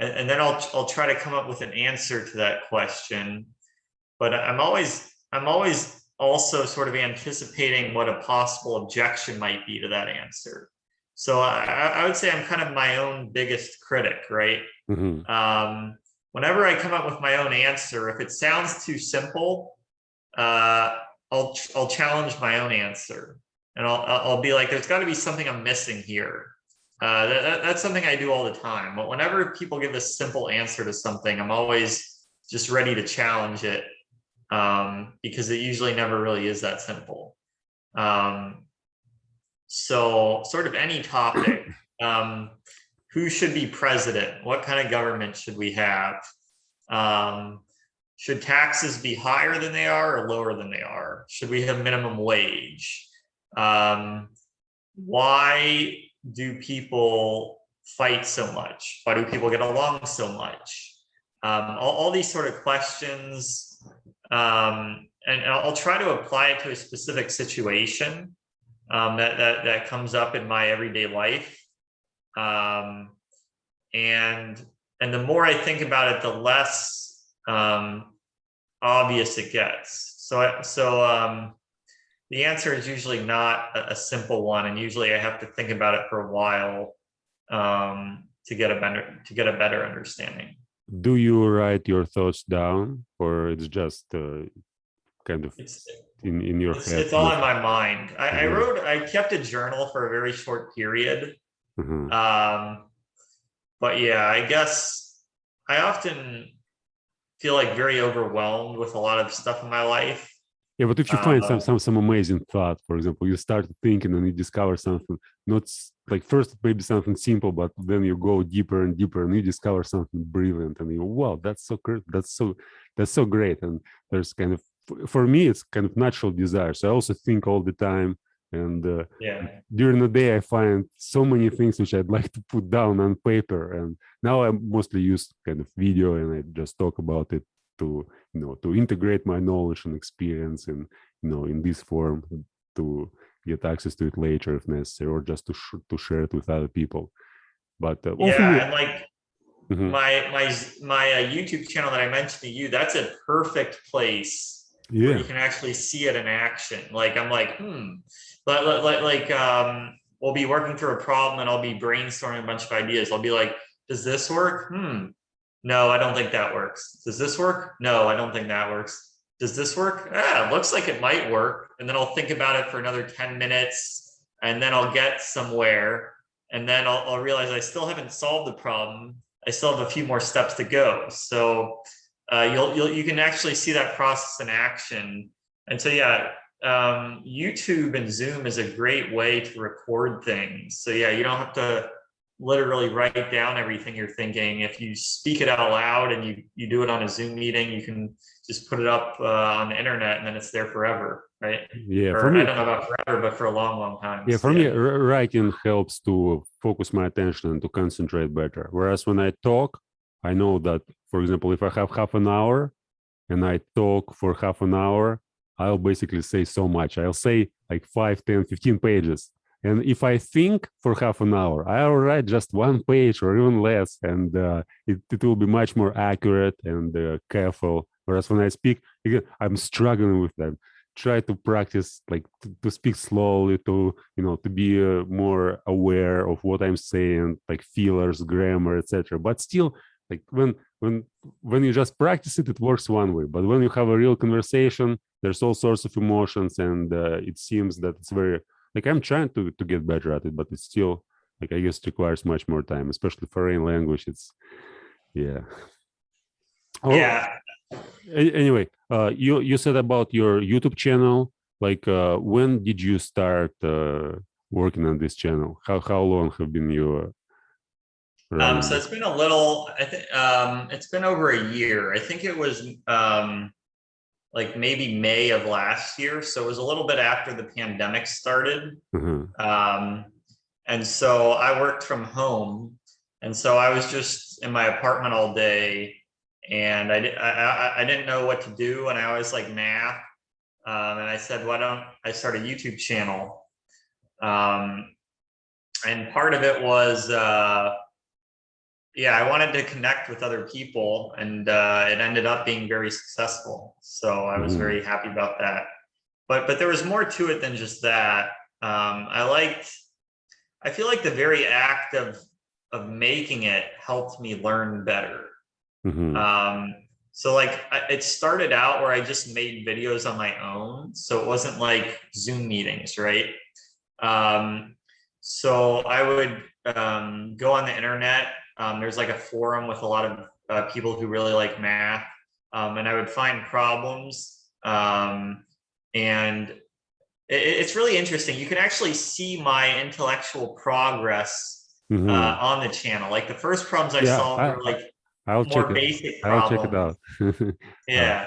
And then I'll try to come up with an answer to that question. But I'm always also sort of anticipating what a possible objection might be to that answer. So I would say I'm kind of my own biggest critic, right? Mhm. Um, Whenever I come up with my own answer, if it sounds too simple, uh, I'll challenge my own answer, and I'll be like, there's got to be something I'm missing here. That's something I do all the time. But whenever people give a simple answer to something, I'm always just ready to challenge it, because it usually never really is that simple. Um, so, sort of any topic. Um, who should be president? What kind of government should we have? Um, should taxes be higher than they are or lower than they are? Should we have minimum wage? Um, why do people fight so much? Why do people get along so much? All these sort of questions, and I'll try to apply it to a specific situation, that comes up in my everyday life. Um, and and the more I think about it, the less obvious it gets. The answer is usually not a simple one, and usually I have to think about it for a while, to get a better understanding. Do you write your thoughts down, or it's just kind of It's in your it's head it's all in my mind. Mhm. I kept a journal for a very short period. Mhm. Um, but yeah, I guess I often feel like very overwhelmed with a lot of stuff in my life. Yeah, but if you find Um, some amazing thought, for example, you start thinking and you discover something, not like first maybe something simple, but then you go deeper and deeper and you discover something brilliant, and you, wow, that's so great, that's so great. And there's kind of, for me, it's kind of natural desire. So I also think all the time, and yeah. during the day I find so many things which I'd like to put down on paper, and now I mostly use kind of video and I just talk about it to, to integrate my knowledge and experience in, in this form, to get access to it later if necessary, or just to share it with other people. But often Yeah, and like Mhm. my YouTube channel that I mentioned to you, that's a perfect place where Yeah. you can actually see it in action. Like I'm like, we'll be working through a problem and I'll be brainstorming a bunch of ideas. I'll be like, does this work? No, I don't think that works. Does this work? No, I don't think that works. Does this work? Ah, it looks like it might work. And then I'll think about it for another 10 minutes and then I'll get somewhere. And then I'll realize I still haven't solved the problem. I still have a few more steps to go. So you can actually see that process in action. And so yeah, YouTube and Zoom is a great way to record things. So yeah, you don't have to literally write down everything you're thinking. If you speak it out loud and you do it on a Zoom meeting, you can just put it up on the internet and then it's there forever, right? Yeah, for Or I me, don't know about forever, but for a long, long time. yeah, So for me, yeah. writing helps to focus my attention and to concentrate better. Whereas when I talk, I know that, for example, if I have half an hour and I talk for half an hour, I'll basically say so much. I'll say like 5, 10, 15 pages. And if I think for half an hour, I'll write just one page or even less, and it will be much more accurate and careful. Whereas when I speak, again, I'm struggling with that. Try to practice, like to speak slowly, to to be more aware of what I'm saying, like fillers, grammar, etc. But still, like when you just practice it, it works one way. But when you have a real conversation, there's all sorts of emotions, and it seems that it's very, like, I'm trying to get better at it, but it's still, like, I guess it requires much more time, especially foreign language. It's, yeah. Oh. Yeah. Anyway, you said about your YouTube channel. Like, when did you start working on this channel? How long have been you running So it? it's been a little, I think, it's been over a year. I think it was like maybe May of last year. So it was a little bit after the pandemic started. Uh-huh. Um, and so I worked from home. And so I was just in my apartment all day, and I didn't know what to do. And I always like math. And I said, why don't I start a YouTube channel? And part of it was, yeah, I wanted to connect with other people, and it ended up being very successful. So I was Mhm. very happy about that. But there was more to it than just that. I feel like the very act of making it helped me learn better. Mhm. Um, so like it started out where I just made videos on my own, so it wasn't like Zoom meetings, right? Um, so I would go on the internet. There's like a forum with a lot of people who really like math, and I would find problems. And it's really interesting. You can actually see my intellectual progress Mhm. on the channel. Like the first problems I Yeah, solved were like I'll check more it. basic I'll check it problems. out. uh, Yeah.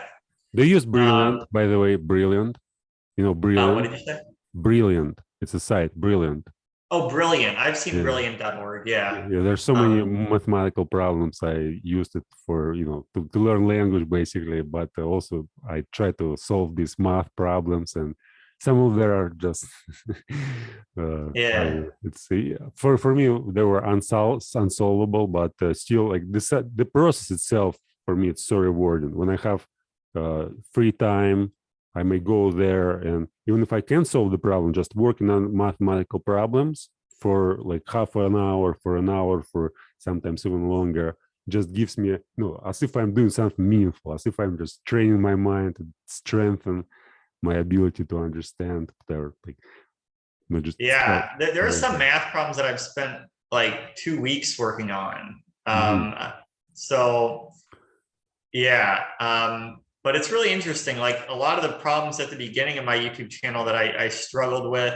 they use Brilliant, Um, by the way. Brilliant. You know, what Brilliant. did you say? Brilliant. It's a site. Brilliant. Oh, Brilliant. I've seen Yeah. brilliant.org. Yeah. Yeah, there's so many Um, mathematical problems. I used it for, to learn language basically, but also I try to solve these math problems, and some of them are just, yeah. it's for me they were unsolvable, but still like the process itself for me it's so rewarding. When I have free time, I may go there, and even if I can't solve the problem, just working on mathematical problems for like half an hour, for sometimes even longer, just gives me, as if I'm doing something meaningful, as if I'm just training my mind to strengthen my ability to understand better, like just Yeah. There are stuff like some that. math problems that I've spent like 2 weeks working on. Mm-hmm. So yeah. But it's really interesting. Like a lot of the problems at the beginning of my YouTube channel that I struggled with,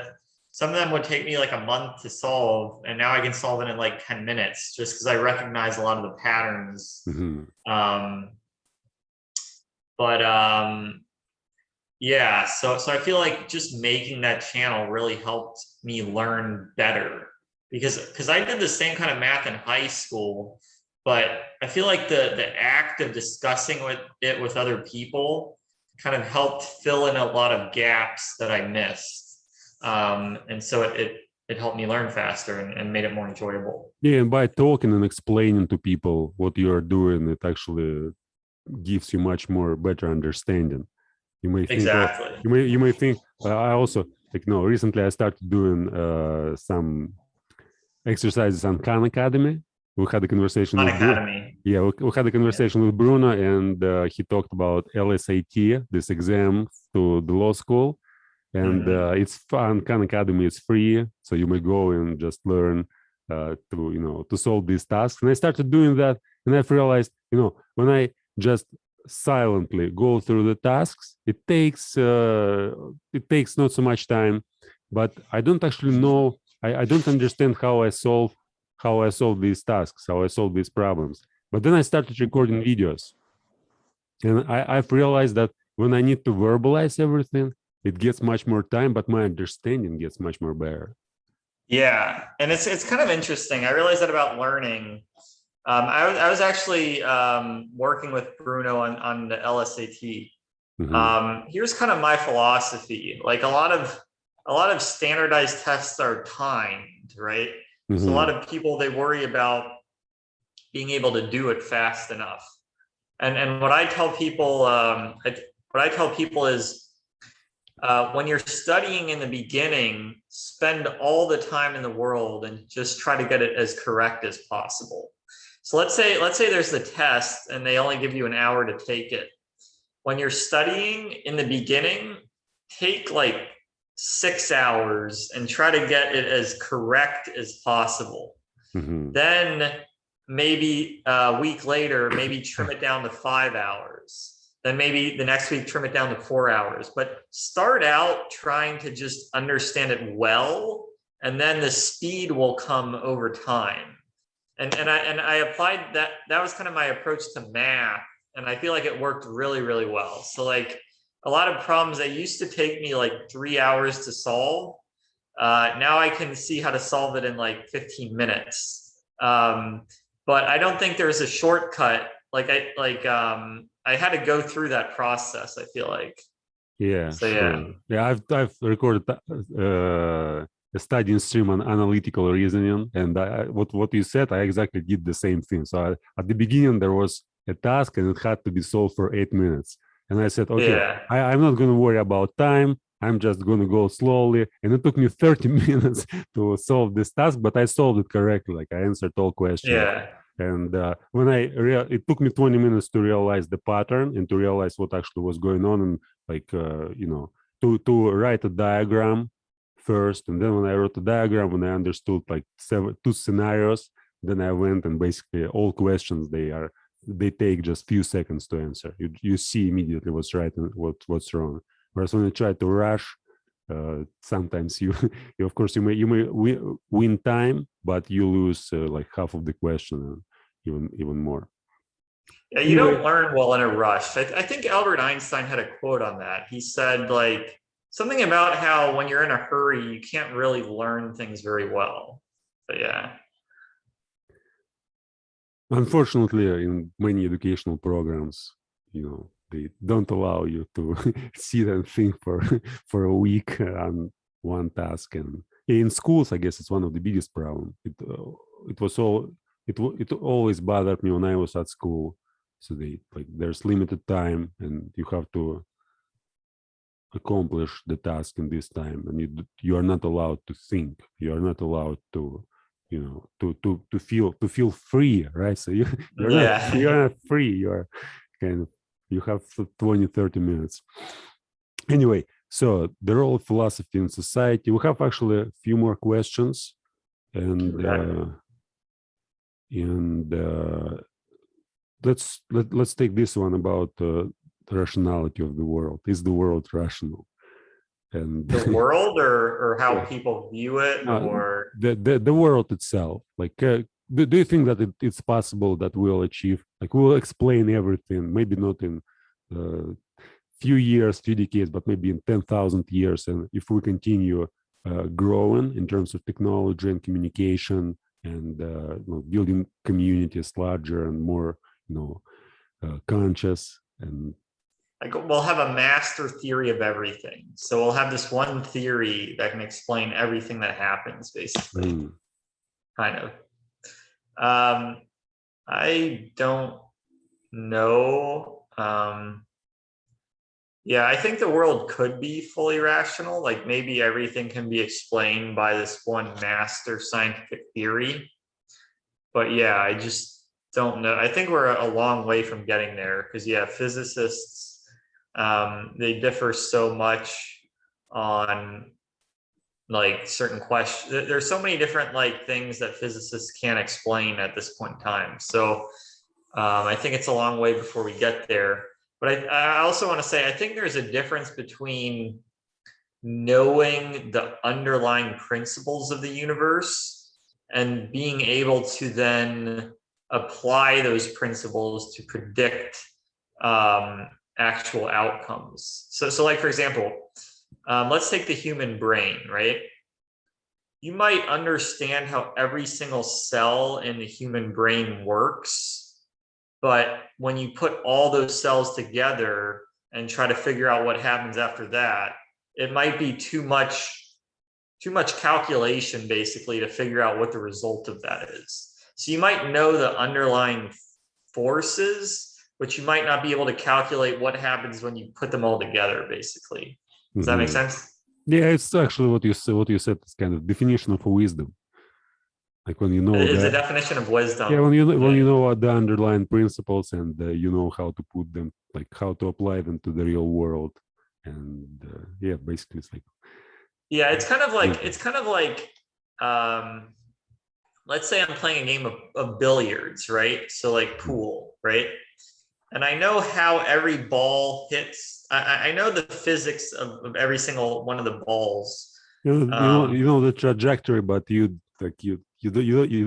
some of them would take me like a month to solve, and now I can solve it in like 10 minutes just because I recognize a lot of the patterns. Mm-hmm. Um, but yeah, so I feel like just making that channel really helped me learn better, because I did the same kind of math in high school, but I feel like the act of discussing with other people kind of helped fill in a lot of gaps that I missed. And so it helped me learn faster, and made it more enjoyable. Yeah, and by talking and explaining to people what you're doing, it actually gives you much more better understanding. You may think, oh, Exactly. you may think. I also like no. Recently, I started doing some exercises on Khan Academy. We had a conversation Khan with Bruno. Academy. Yeah, we had a Yeah. conversation with Bruno, and he talked about LSAT, this exam to the law school, and Hmm. it's fun. Khan Academy is free, so you may go and just learn to solve these tasks. And I started doing that, and I've realized, when I just silently go through the tasks, it takes not so much time, but I don't actually know. I don't understand how I solve these tasks, how I solve these problems. But then I started recording videos, and I've realized that when I need to verbalize everything, it gets much more time, but my understanding gets much more better. Yeah, and it's kind of interesting. I realized that about learning. I was actually working with Bruno on the LSAT. Hmm. Here's kind of my philosophy. Like a lot of standardized tests are timed, right? So a lot Hmm. of people, they worry about being able to do it fast enough. And what I tell people is, when you're studying in the beginning, spend all the time in the world and just try to get it as correct as possible. So let's say there's the test and they only give you an hour to take it. When you're studying in the beginning, take like 6 hours and try to get it as correct as possible. Hmm. Then maybe a week later, maybe trim it down to 5 hours. then maybe the next week trim it down to 4 hours. But start out trying to just understand it well, and then the speed will come over time. And I applied that. That was kind of my approach to math, and I feel like it worked really, really well. So like a lot of problems that used to take me like 3 hours to solve, now I can see how to solve it in like 15 minutes. But I don't think there's a shortcut. I had to go through that process, I feel like. Yeah, So sure. Yeah, I've recorded a study in stream on analytical reasoning, and what you said, I exactly did the same thing. So at the beginning there was a task and it had to be solved for 8 minutes, and I said, okay, yeah, I'm not going to worry about time. I'm just going to go slowly, and it took me 30 minutes to solve this task, but I solved it correctly. Like I answered all questions. yeah, And when it took me 20 minutes to realize the pattern and to realize what actually was going on, and like to write a diagram first, and then when I wrote the diagram, when I understood like two scenarios, then I went and basically all questions they take just few seconds to answer. You see immediately what's right and what's wrong. Whereas when you try to rush, sometimes you of course you may win time, but you lose like half of the question and even more. yeah. You don't learn well in a rush. I think Albert Einstein had a quote on that. He said like something about how when you're in a hurry, you can't really learn things very well. But yeah. Unfortunately, in many educational programs, they don't allow you to sit and think for a week on one task. And in schools, I guess it's one of the biggest problems. It always bothered me when I was at school. So there's limited time, and you have to accomplish the task in this time, and you are not allowed to think. You are not allowed to to feel free, right? So you're not free. You're kind of, you have 20-30 minutes anyway. So the role of philosophy in society, we have actually a few more questions, and let's take this one about the rationality of the world. Is the world rational? And the world, or how people view it, or the world itself. Like, do you think that it's possible that we'll explain everything? Maybe not in few years, few decades, but maybe in 10,000 years. And if we continue growing in terms of technology and communication, and building communities larger and more, conscious, and like we'll have a master theory of everything. So we'll have this one theory that can explain everything that happens, basically. Kind of. I don't know. Yeah, I think the world could be fully rational. Like maybe everything can be explained by this one master scientific theory. But yeah, I just don't know. I think we're a long way from getting there, because yeah, physicists, they differ so much on like certain questions. There's so many different like things that physicists can't explain at this point in time. So I think it's a long way before we get there. But I also want to say, I think there's a difference between knowing the underlying principles of the universe and being able to then apply those principles to predict actual outcomes. So like, for example, let's take the human brain, right? You might understand how every single cell in the human brain works, but when you put all those cells together and try to figure out what happens after that, it might be too much calculation, basically, to figure out what the result of that is. So you might know the underlying forces, but you might not be able to calculate what happens when you put them all together, basically. Does that make sense? Yeah, it's actually what you said is kind of definition of wisdom. Like when you know it's a definition of wisdom. Yeah, when you know what the underlying principles, and you know how to put them, like how to apply them to the real world, and yeah, basically it's like. Yeah, it's kind of like let's say I'm playing a game of billiards, right? So like pool, right? and I know how every ball hits. I know the physics of every single one of the balls. You know the trajectory, but you like you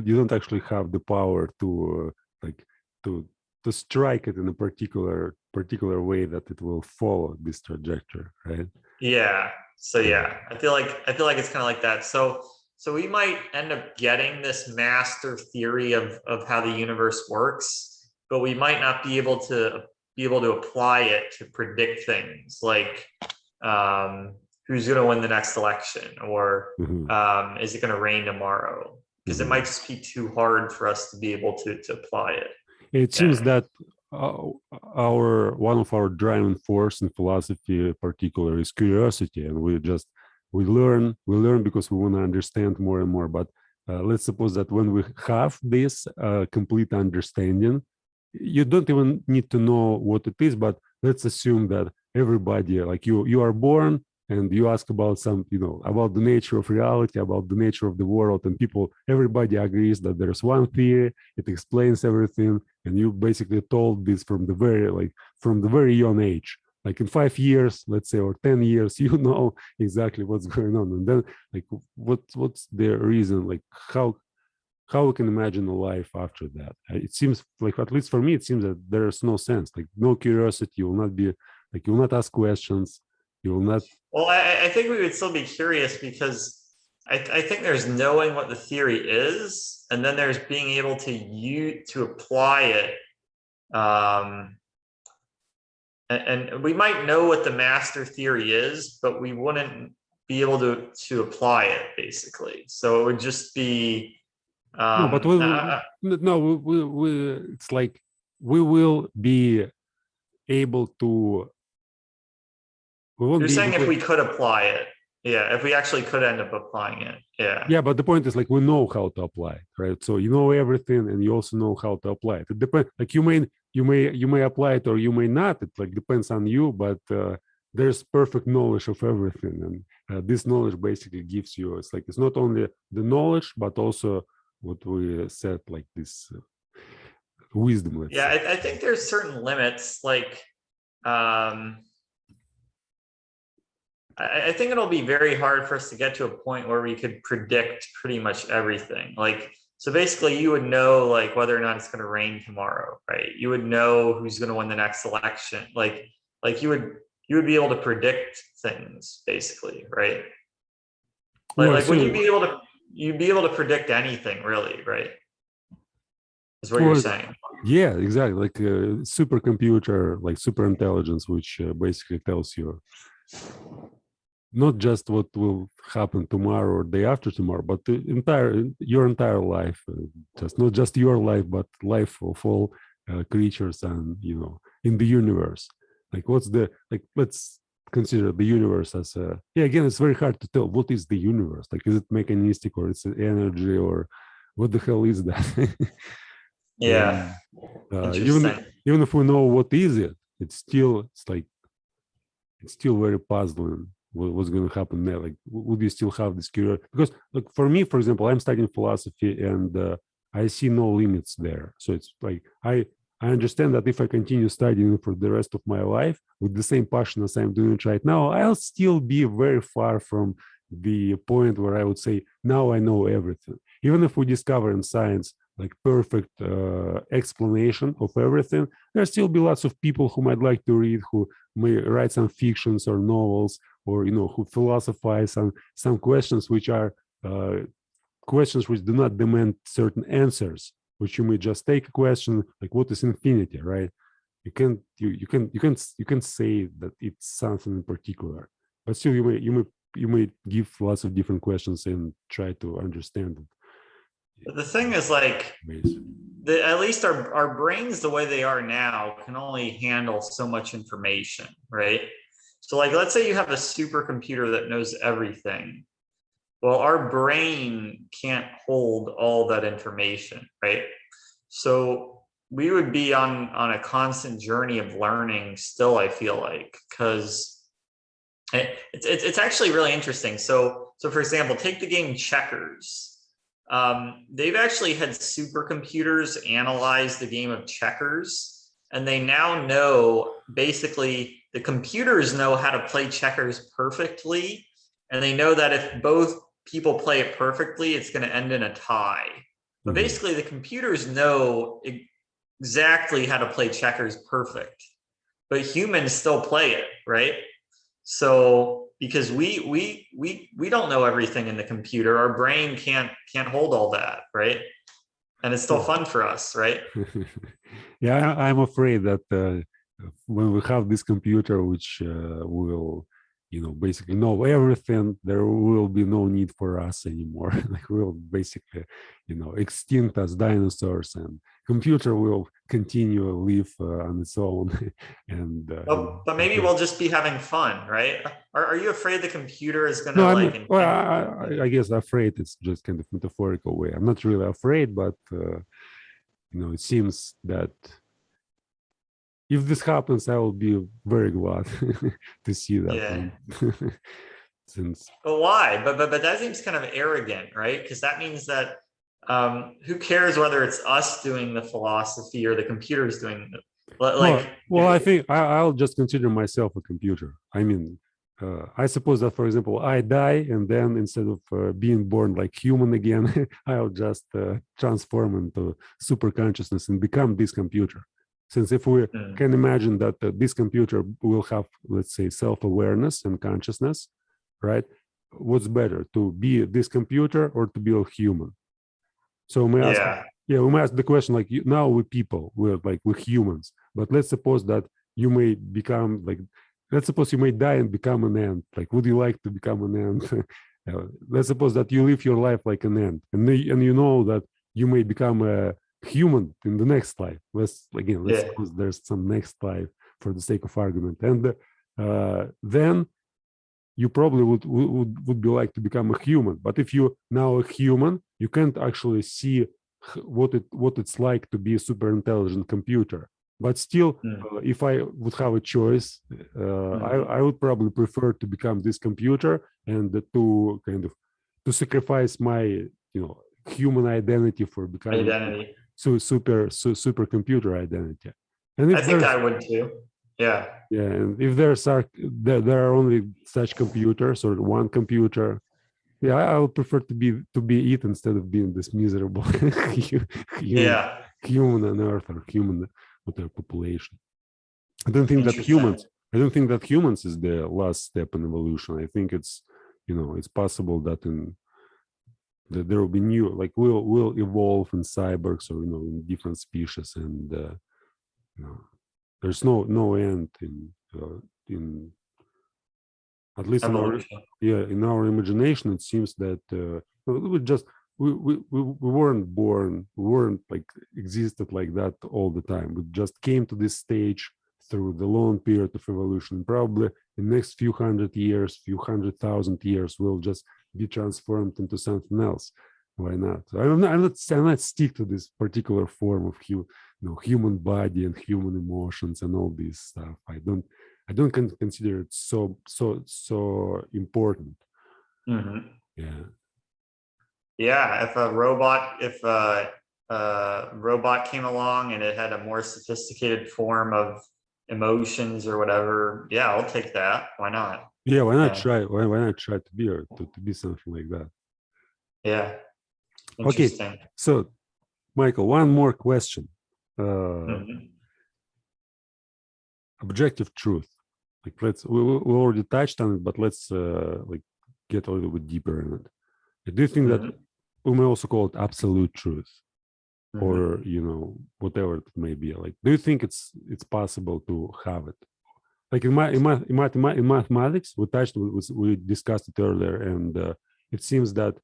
don't actually have the power to like to to strike it in a particular way that it will follow this trajectory, right? Yeah. So Yeah. yeah, I feel like it's kind of like that. So we might end up getting this master theory of how the universe works, but we might not be able to apply it to predict things like who's going to win the next election, or Mhm, is it going to rain tomorrow? Because it might mhm. just be too hard for us to be able to apply it. It seems Yeah. that uh, our one of our driving force in philosophy, in particular, is curiosity, and we learn because we want to understand more and more. But let's suppose that when we have this complete understanding, you don't even need to know what it is. But let's assume that everybody, like you are born and you ask about some, about the nature of reality, about the nature of the world, and everybody agrees that there's one theory, it explains everything, and you basically told this from the very young age, like in 5 years, let's say, or 10 years, you know exactly what's going on. And then like what's the reason, like how we can imagine a life after that? It seems like, at least for me, it seems that there's no sense, like no curiosity. You will not be like, you will not ask questions, you will not. Well, I think we would still be curious because I think there's knowing what the theory is, and then there's being able to apply it. And we might know what the master theory is, but we wouldn't be able to apply it basically. So it would just be No, but no, it's like we will be able to, we won't you're be able saying if to. we could apply it, yeah, if we actually could end up applying it, yeah. Yeah, but the point is, like, we know how to apply it, right? So you know everything, and you also know how to apply it. It depends. Like you may apply it or you may not. It like depends on you. But there's perfect knowledge of everything, and this knowledge basically gives you. It's like it's not only the knowledge, but also what we said, like this wisdom. Let's Yeah, say. I think there's certain limits, like um I think it'll be very hard for us to get to a point where we could predict pretty much everything. Like, so basically, you would know like whether or not it's going to rain tomorrow, right? You would know who's going to win the next election. Like you would be able to predict things, basically, right? Well, Like would so you'd be able to predict anything, really, right? Is what you're well, saying. yeah, exactly. Like a supercomputer, like super intelligence, which basically tells you not just what will happen tomorrow or day after tomorrow, but your entire life, just not just your life, but life of all creatures, and in the universe. Like, let's consider the universe as a, yeah. Again, it's very hard to tell what is the universe. Like, is it mechanistic, or is it energy, or what the hell is that? Yeah, And interesting. even if we know what is it, it's still very puzzling what's going to happen there. Like, would you still have this curiosity? Because, like, for me, for example, I'm studying philosophy, and I see no limits there. So it's like I understand that if I continue studying for the rest of my life with the same passion as I'm doing it right now, I'll still be very far from the point where I would say, now I know everything. Even if we discover in science like perfect explanation of everything, there still be lots of people who might like to read, who may write some fictions or novels, or who philosophize on some questions which are questions which do not demand certain answers, which you may just take a question like, what is infinity, right? You can say that it's something in particular, but still you may give lots of different questions and try to understand it. But the thing is, like, Basically. at least our brains, the way they are now, can only handle so much information, right? So, like, let's say you have a supercomputer that knows everything. Well, our brain can't hold all that information, right? So we would be on a constant journey of learning still, I feel like, because it's actually really interesting. So for example, take the game checkers. They've actually had supercomputers analyze the game of checkers, and they now know, basically the computers know how to play checkers perfectly, and they know that if both people play it perfectly, it's going to end in a tie. But Mhm. basically the computers know exactly how to play checkers perfect, but humans still play it, right? So because we don't know everything in the computer, our brain can't hold all that, right? And it's still Yeah. fun for us, right? Yeah, I'm afraid that when we have this computer, which will, basically know everything, there will be no need for us anymore. Like we'll basically, extinct as dinosaurs, and computer will continue to live on its own. And But maybe we'll just be having fun, right? Are you afraid the computer is no, gonna I'm like well. invent? I guess afraid. It's just kind of metaphorical way. I'm not really afraid, but it seems that if this happens, I will be very glad to see that Yeah. one. Since But why? But that seems kind of arrogant, right? Because that means that who cares whether it's us doing the philosophy or the computer's doing the like well, I think I'll just consider myself a computer. I mean, I suppose that, for example, I die, and then instead of being born like human again, I'll just transform into super consciousness and become this computer. Since if we Hmm. can imagine that this computer will have, let's say, self-awareness and consciousness, right? What's better, to be this computer or to be a human? So we may ask, Yeah. yeah, we may ask the question like, now we're people, we're humans, but let's suppose that you may become like, let's suppose you may die and become an ant. Like, would you like to become an ant? Let's suppose that you live your life like an ant, and you know that you may become a human in the next life. Let's Yeah. suppose there's some next life for the sake of argument, and then you probably would be like to become a human. But if you now a human, you can't actually see what it's like to be a super intelligent computer. But still, Hmm. if I would have a choice, Hmm. I would probably prefer to become this computer and to kind of to sacrifice my human identity for becoming Identity. super computer identity. And I if think there's I would too. Yeah. yeah, and if there are only such computers or one computer, yeah, I would prefer to be it instead of being this miserable human Yeah. human on Earth or human with their population. I don't think that Interesting. humans. I don't think that humans is the last step in evolution. I think it's possible that that there will be new, like we'll evolve in cyborgs or in different species, and you know, there's no end in at least in our Evolution. imagination. It seems that we just we weren't born, we weren't like existed like that all the time. We just came to this stage through the long period of evolution. Probably in the next few hundred years, few 100,000 years, we'll just be transformed into something else. Why not? I'm not stick to this particular form of human body and human emotions and all this stuff. I don't consider it so important. Hmm. Yeah. Yeah. If a robot came along and it had a more sophisticated form of emotions or whatever, yeah, I'll take that. Why not? Yeah, why not Yeah. try? Why not try to be something like that? Yeah. Okay, Interesting. so Michael, one more question. Uh, Hmm. Objective truth. Like we already touched on it, but let's like get a little bit deeper in it. Do you think that Hmm. we may also call it absolute truth, Hmm. or whatever it may be? Like, do you think it's possible to have it? Like in mathematics, we discussed it earlier, and it seems that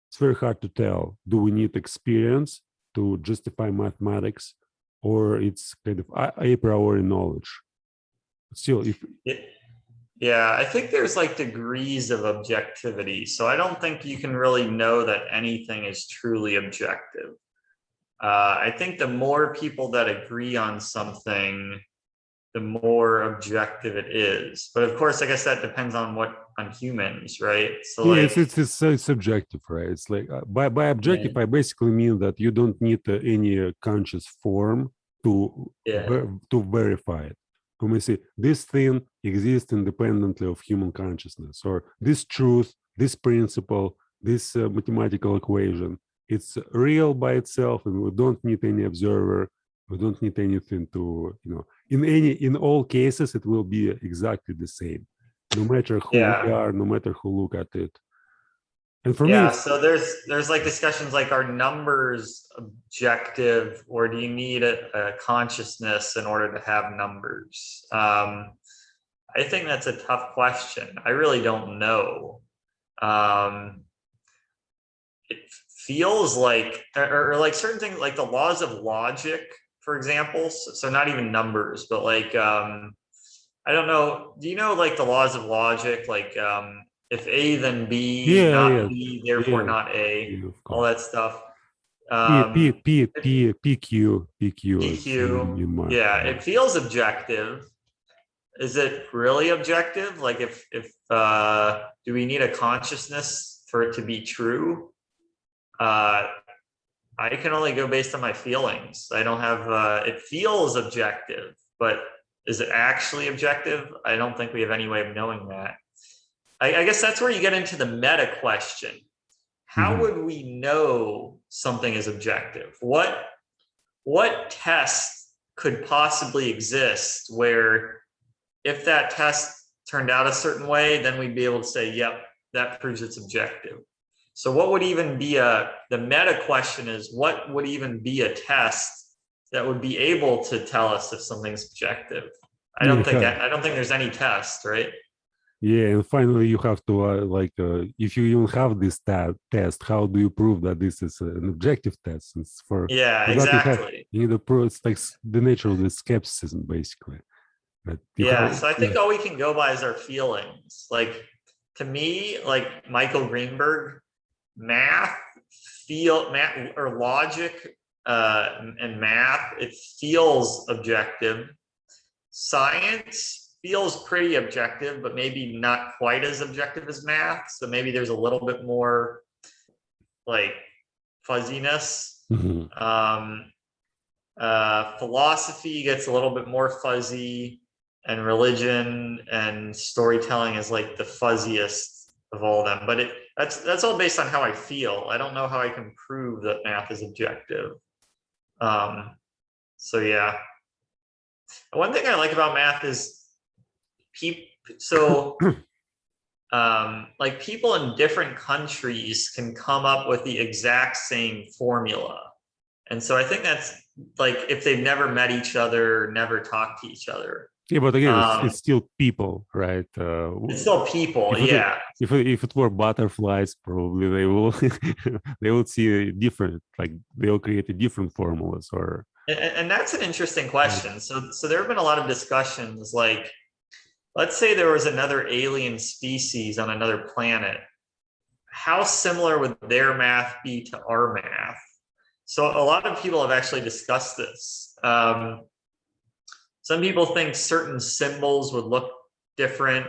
it's very hard to tell. Do we need experience to justify mathematics, or it's kind of a priori knowledge? Still, if Yeah, I think there's like degrees of objectivity. So I don't think you can really know that anything is truly objective. I think the more people that agree on something, the more objective it is. But of course, I guess that depends on humans, right? So yeah, like, it's subjective, right? It's like by yeah, objective, I basically mean that you don't need any conscious form to Yeah. to verify it. We may say this thing exists independently of human consciousness, or this truth, this principle, this mathematical equation, it's real by itself, and we don't need any observer. We don't need anything to, in all cases, it will be exactly the same, no matter who we Yeah. are, no matter who look at it. And for me, Yeah. it's, So there's like discussions like, are numbers objective, or do you need a consciousness in order to have numbers? I think that's a tough question. I really don't know. It feels like, or like certain things, like the laws of logic, for example. So not even numbers, but like, I don't know. Do you know like the laws of logic? Like, if A, then B, yeah, not yeah, B, therefore yeah, not A, yeah, of all course. that stuff. PQ is PQ, in math. yeah, Yeah. it feels objective. Is it really objective? Like, if do we need a consciousness for it to be true? Uh, I can only go based on my feelings. I don't have, it feels objective, but is it actually objective? I don't think we have any way of knowing that. I guess that's where you get into the meta question. How Mhm. would we know something is objective? What test could possibly exist where if that test turned out a certain way, then we'd be able to say, yep, that proves it's objective. So what would even be the meta question is, what would even be a test that would be able to tell us if something's objective? I Yeah, don't think there's any test, right? yeah, and finally you have to if you don't have this test, how do you prove that this is an objective test? It's Yeah, for that exactly. you need to prove. It's like the nature of the skepticism, basically. That you Yeah, have, so I think all we can go by is our feelings. Like, to me, like Michael Greenberg, math, math or logic, and math, it feels objective. Science feels pretty objective, but maybe not quite as objective as math. So maybe there's a little bit more like fuzziness. Mhm. Philosophy gets a little bit more fuzzy, and religion and storytelling is like the fuzziest of all of them. But that's all based on how I feel. I don't know how I can prove that math is objective. So yeah, one thing I like about math is people. So like people in different countries can come up with the exact same formula. And so I think that's like, if they've never met each other, never talked to each other. Yeah, but again, it's still people, right? It's still people, if it yeah. if it were butterflies, probably they will they will see a different, like they'll create a different formulas or. And that's an interesting question. So there have been a lot of discussions, like, let's say there was another alien species on another planet. How similar would their math be to our math? So a lot of people have actually discussed this. Some people think certain symbols would look different.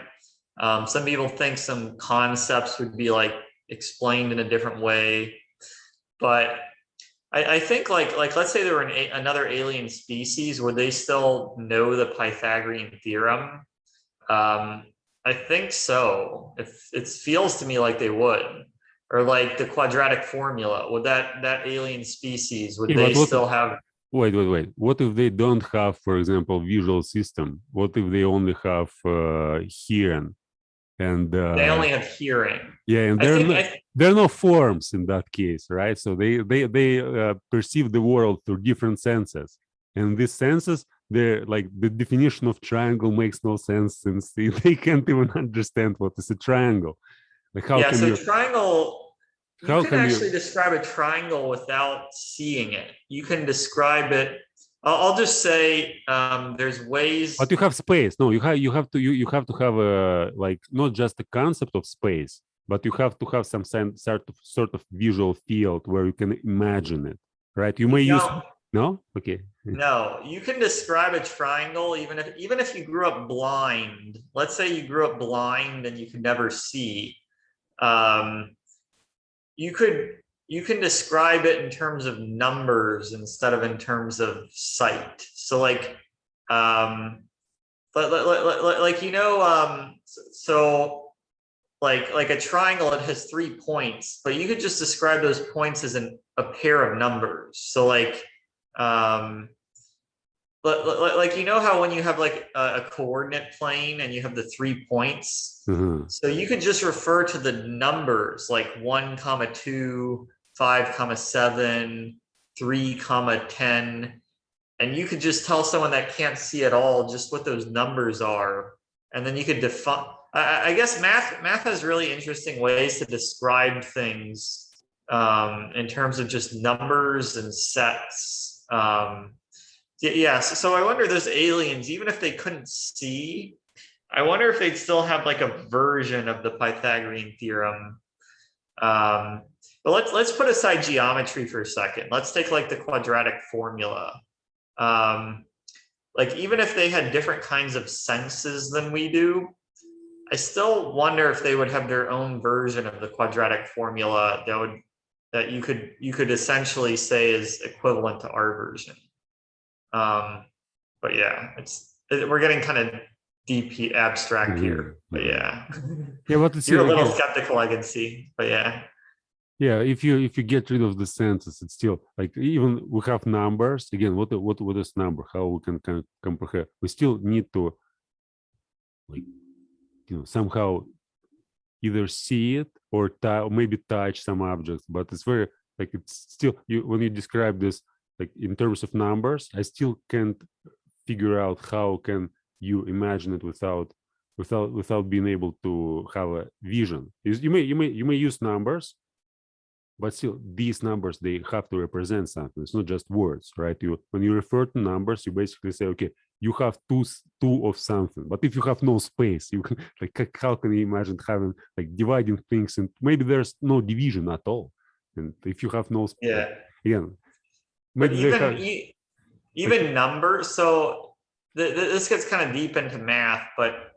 Some people think some concepts would be like explained in a different way. But I think like let's say there were another alien species, would they still know the Pythagorean theorem? I think so. It feels to me like they would. Or like the quadratic formula, would that alien species, would Yeah, they but what? still have? Wait. What if they don't have, for example, visual system? What if they only have hearing and They only have hearing. yeah, and I think there are no forms in that case, right? So they perceive the world through different senses, and these senses, they're like the definition of triangle makes no sense since they can't even understand what is a triangle. Like yeah, so triangle, you how can can actually you? describe a triangle without seeing it. You can describe it. I'll just say there's ways. But you have space. No, you have to have a, like, not just a concept of space, but you have to have some sort of visual field where you can imagine it, right? You may use. No, No, okay. no, you can describe a triangle even if you grew up blind. Let's say you grew up blind and you could never see. Um, you could you can describe it in terms of numbers instead of in terms of sight. So like, so like a triangle, it has 3 points, but you could just describe those points as a pair of numbers. So like, like how when you have like a coordinate plane and you have the 3 points, so you could just refer to the numbers like 1, 2, 5, 7, 3, 10, and you could just tell someone that can't see at all just what those numbers are, and then you could define. I guess math has really interesting ways to describe things in terms of just numbers and sets. Yeah, so I wonder, those aliens, even if they couldn't see, I wonder if they'd still have like a version of the Pythagorean theorem. But let's put aside geometry for a second. Let's take like the quadratic formula. Like even if they had different kinds of senses than we do, I still wonder if they would have their own version of the quadratic formula that you could essentially say is equivalent to our version. But yeah, we're getting kind of deep abstract here, but yeah. Yeah, but it's, you're a little skeptical, I can see, but yeah. Yeah, if you get rid of the senses, it's still like, even we have numbers again. What is number? How we can comprehend? We still need to, like, somehow either see it or maybe touch some objects. But it's very like, it's still, when you describe this like in terms of numbers, I still can't figure out how can you imagine it without being able to have a vision. You may use numbers, but still these numbers, they have to represent something. It's not just words, right? When you refer to numbers, you basically say, okay, you have two of something. But if you have no space, you can, like, how can you imagine having like dividing things, and maybe there's no division at all. And if you have no space, yeah, again, but even numbers. So this gets kind of deep into math, but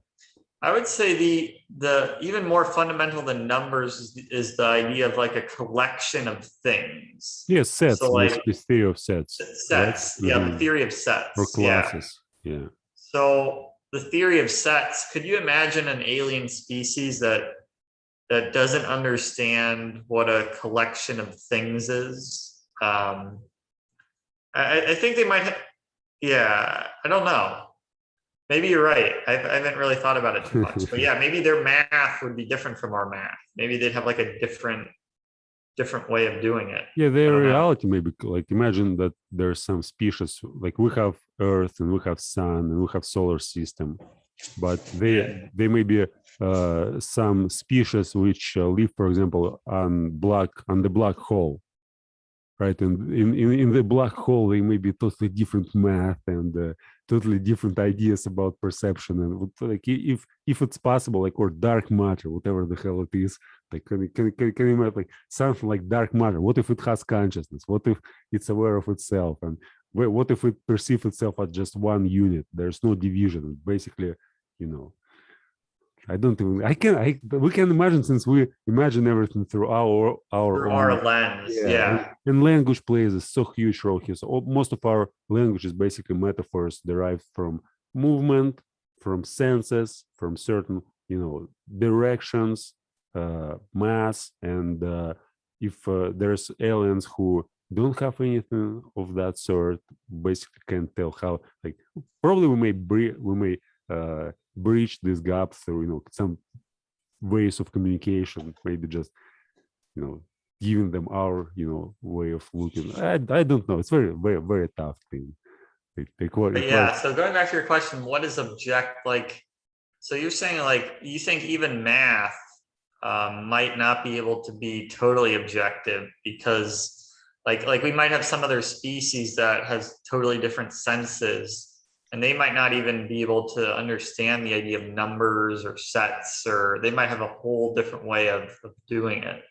I would say the even more fundamental than numbers is the idea of like a collection of things. Yes, sets. So like the theory of sets. Sets, right? Yeah, the theory of sets. Or classes. Yeah. So the theory of sets. Could you imagine an alien species that doesn't understand what a collection of things is? I think they might. Yeah, I don't know. Maybe you're right. I haven't really thought about it too much, but yeah, maybe their math would be different from our math. Maybe they'd have like a different way of doing it. Yeah, their reality maybe, like, imagine that there's some species, like we have Earth and we have Sun and we have solar system, but they may be some species which live, for example, on the black hole. Right, and in the black hole, they may be totally different math and totally different ideas about perception, and like if it's possible, like, or dark matter, whatever the hell it is, like can you imagine like something like dark matter? What if it has consciousness? What if it's aware of itself? And what if it perceives itself as just one unit? There's no division. Basically, I don't even. We can imagine, since we imagine everything through our lens. Yeah. And language plays a so huge role here. So most of our language is basically metaphors derived from movement, from senses, from certain directions, mass, and if there's aliens who don't have anything of that sort, basically can't tell how. Like, probably we may breach this gap through some ways of communication, maybe just giving them our way of looking. I don't know, it's very very very tough thing. So going back to your question, what is like, so you're saying like you think even math might not be able to be totally objective, because like we might have some other species that has totally different senses, and they might not even be able to understand the idea of numbers or sets, or they might have a whole different way of doing it.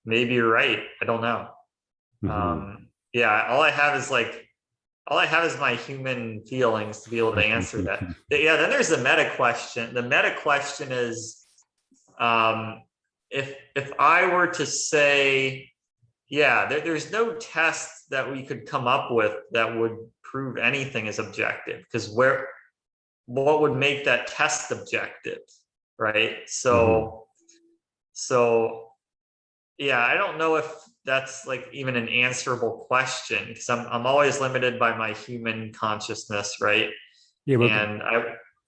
Maybe you're right. I don't know. Yeah, all I have is my human feelings to be able to answer that. Yeah, then there's the meta question. The meta question is, if I were to say, yeah, there's no test that we could come up with that would prove anything is objective, because what would make that test objective, right? So yeah, I don't know if that's like even an answerable question, because I'm always limited by my human consciousness, right? Yeah, but And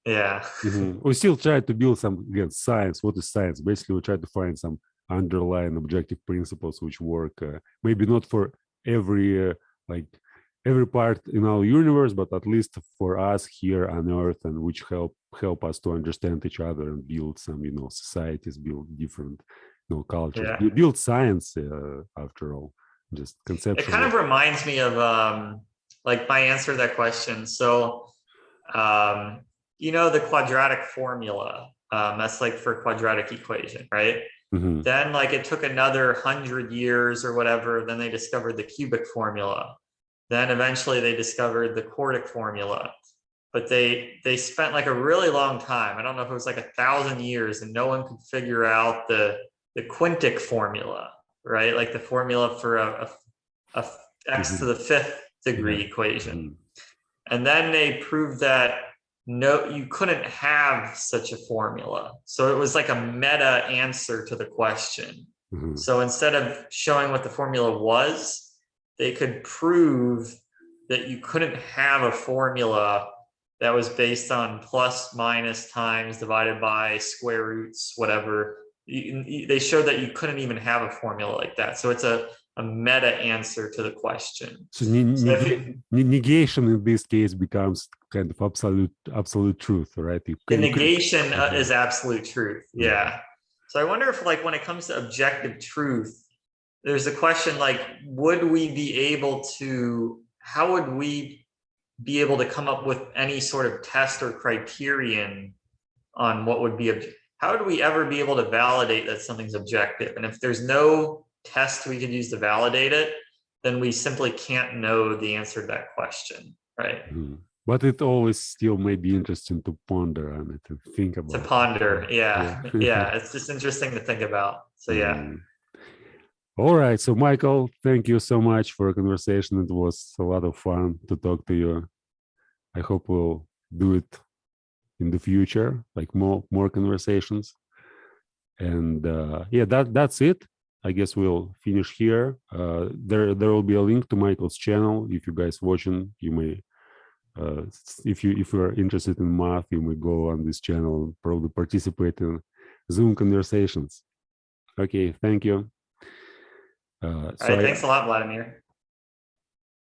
yeah. we still try to build some, again, science. What is science? Basically, we try to find some underlying objective principles which work. Maybe not for every every part in our universe, but at least for us here on Earth, and which help us to understand each other and build some, societies, build different, cultures, Yeah. build science. After all, just conceptually. It kind of reminds me of like my answer to that question. So the quadratic formula, that's like for quadratic equation, right? Then like it took another 100 years or whatever, then they discovered the cubic formula. Then eventually they discovered the quartic formula, but they spent like a really long time. I don't know if it was like 1,000 years, and no one could figure out the quintic formula, right? Like the formula for a x to the 5th degree equation. And then they proved that no, you couldn't have such a formula. So it was like a meta answer to the question. So instead of showing what the formula was, they could prove that you couldn't have a formula that was based on plus, minus, times, divided by, square roots, whatever. They showed that you couldn't even have a formula like that. So it's a meta answer to the question. So negation in this case becomes kind of absolute truth, right? The negation is absolute truth. Yeah. So I wonder if, like, when it comes to objective truth, there's a question like, how would we be able to come up with any sort of test or criterion on what would be, how would we ever be able to validate that something's objective? And if there's no test we could use to validate it, then we simply can't know the answer to that question, right? But it always still may be interesting to ponder on it and think about. To ponder, yeah. It's just interesting to think about. So yeah. All right. So Micheal, thank you so much for a conversation. It was a lot of fun to talk to you. I hope we'll do it in the future, like more conversations. And that's it. I guess we'll finish here. There will be a link to Micheal's channel. If you guys watching, you may, if you're interested in math, you may go on this channel and probably participate in Zoom conversations. Okay, thank you. All right, thanks a lot, Vladimir.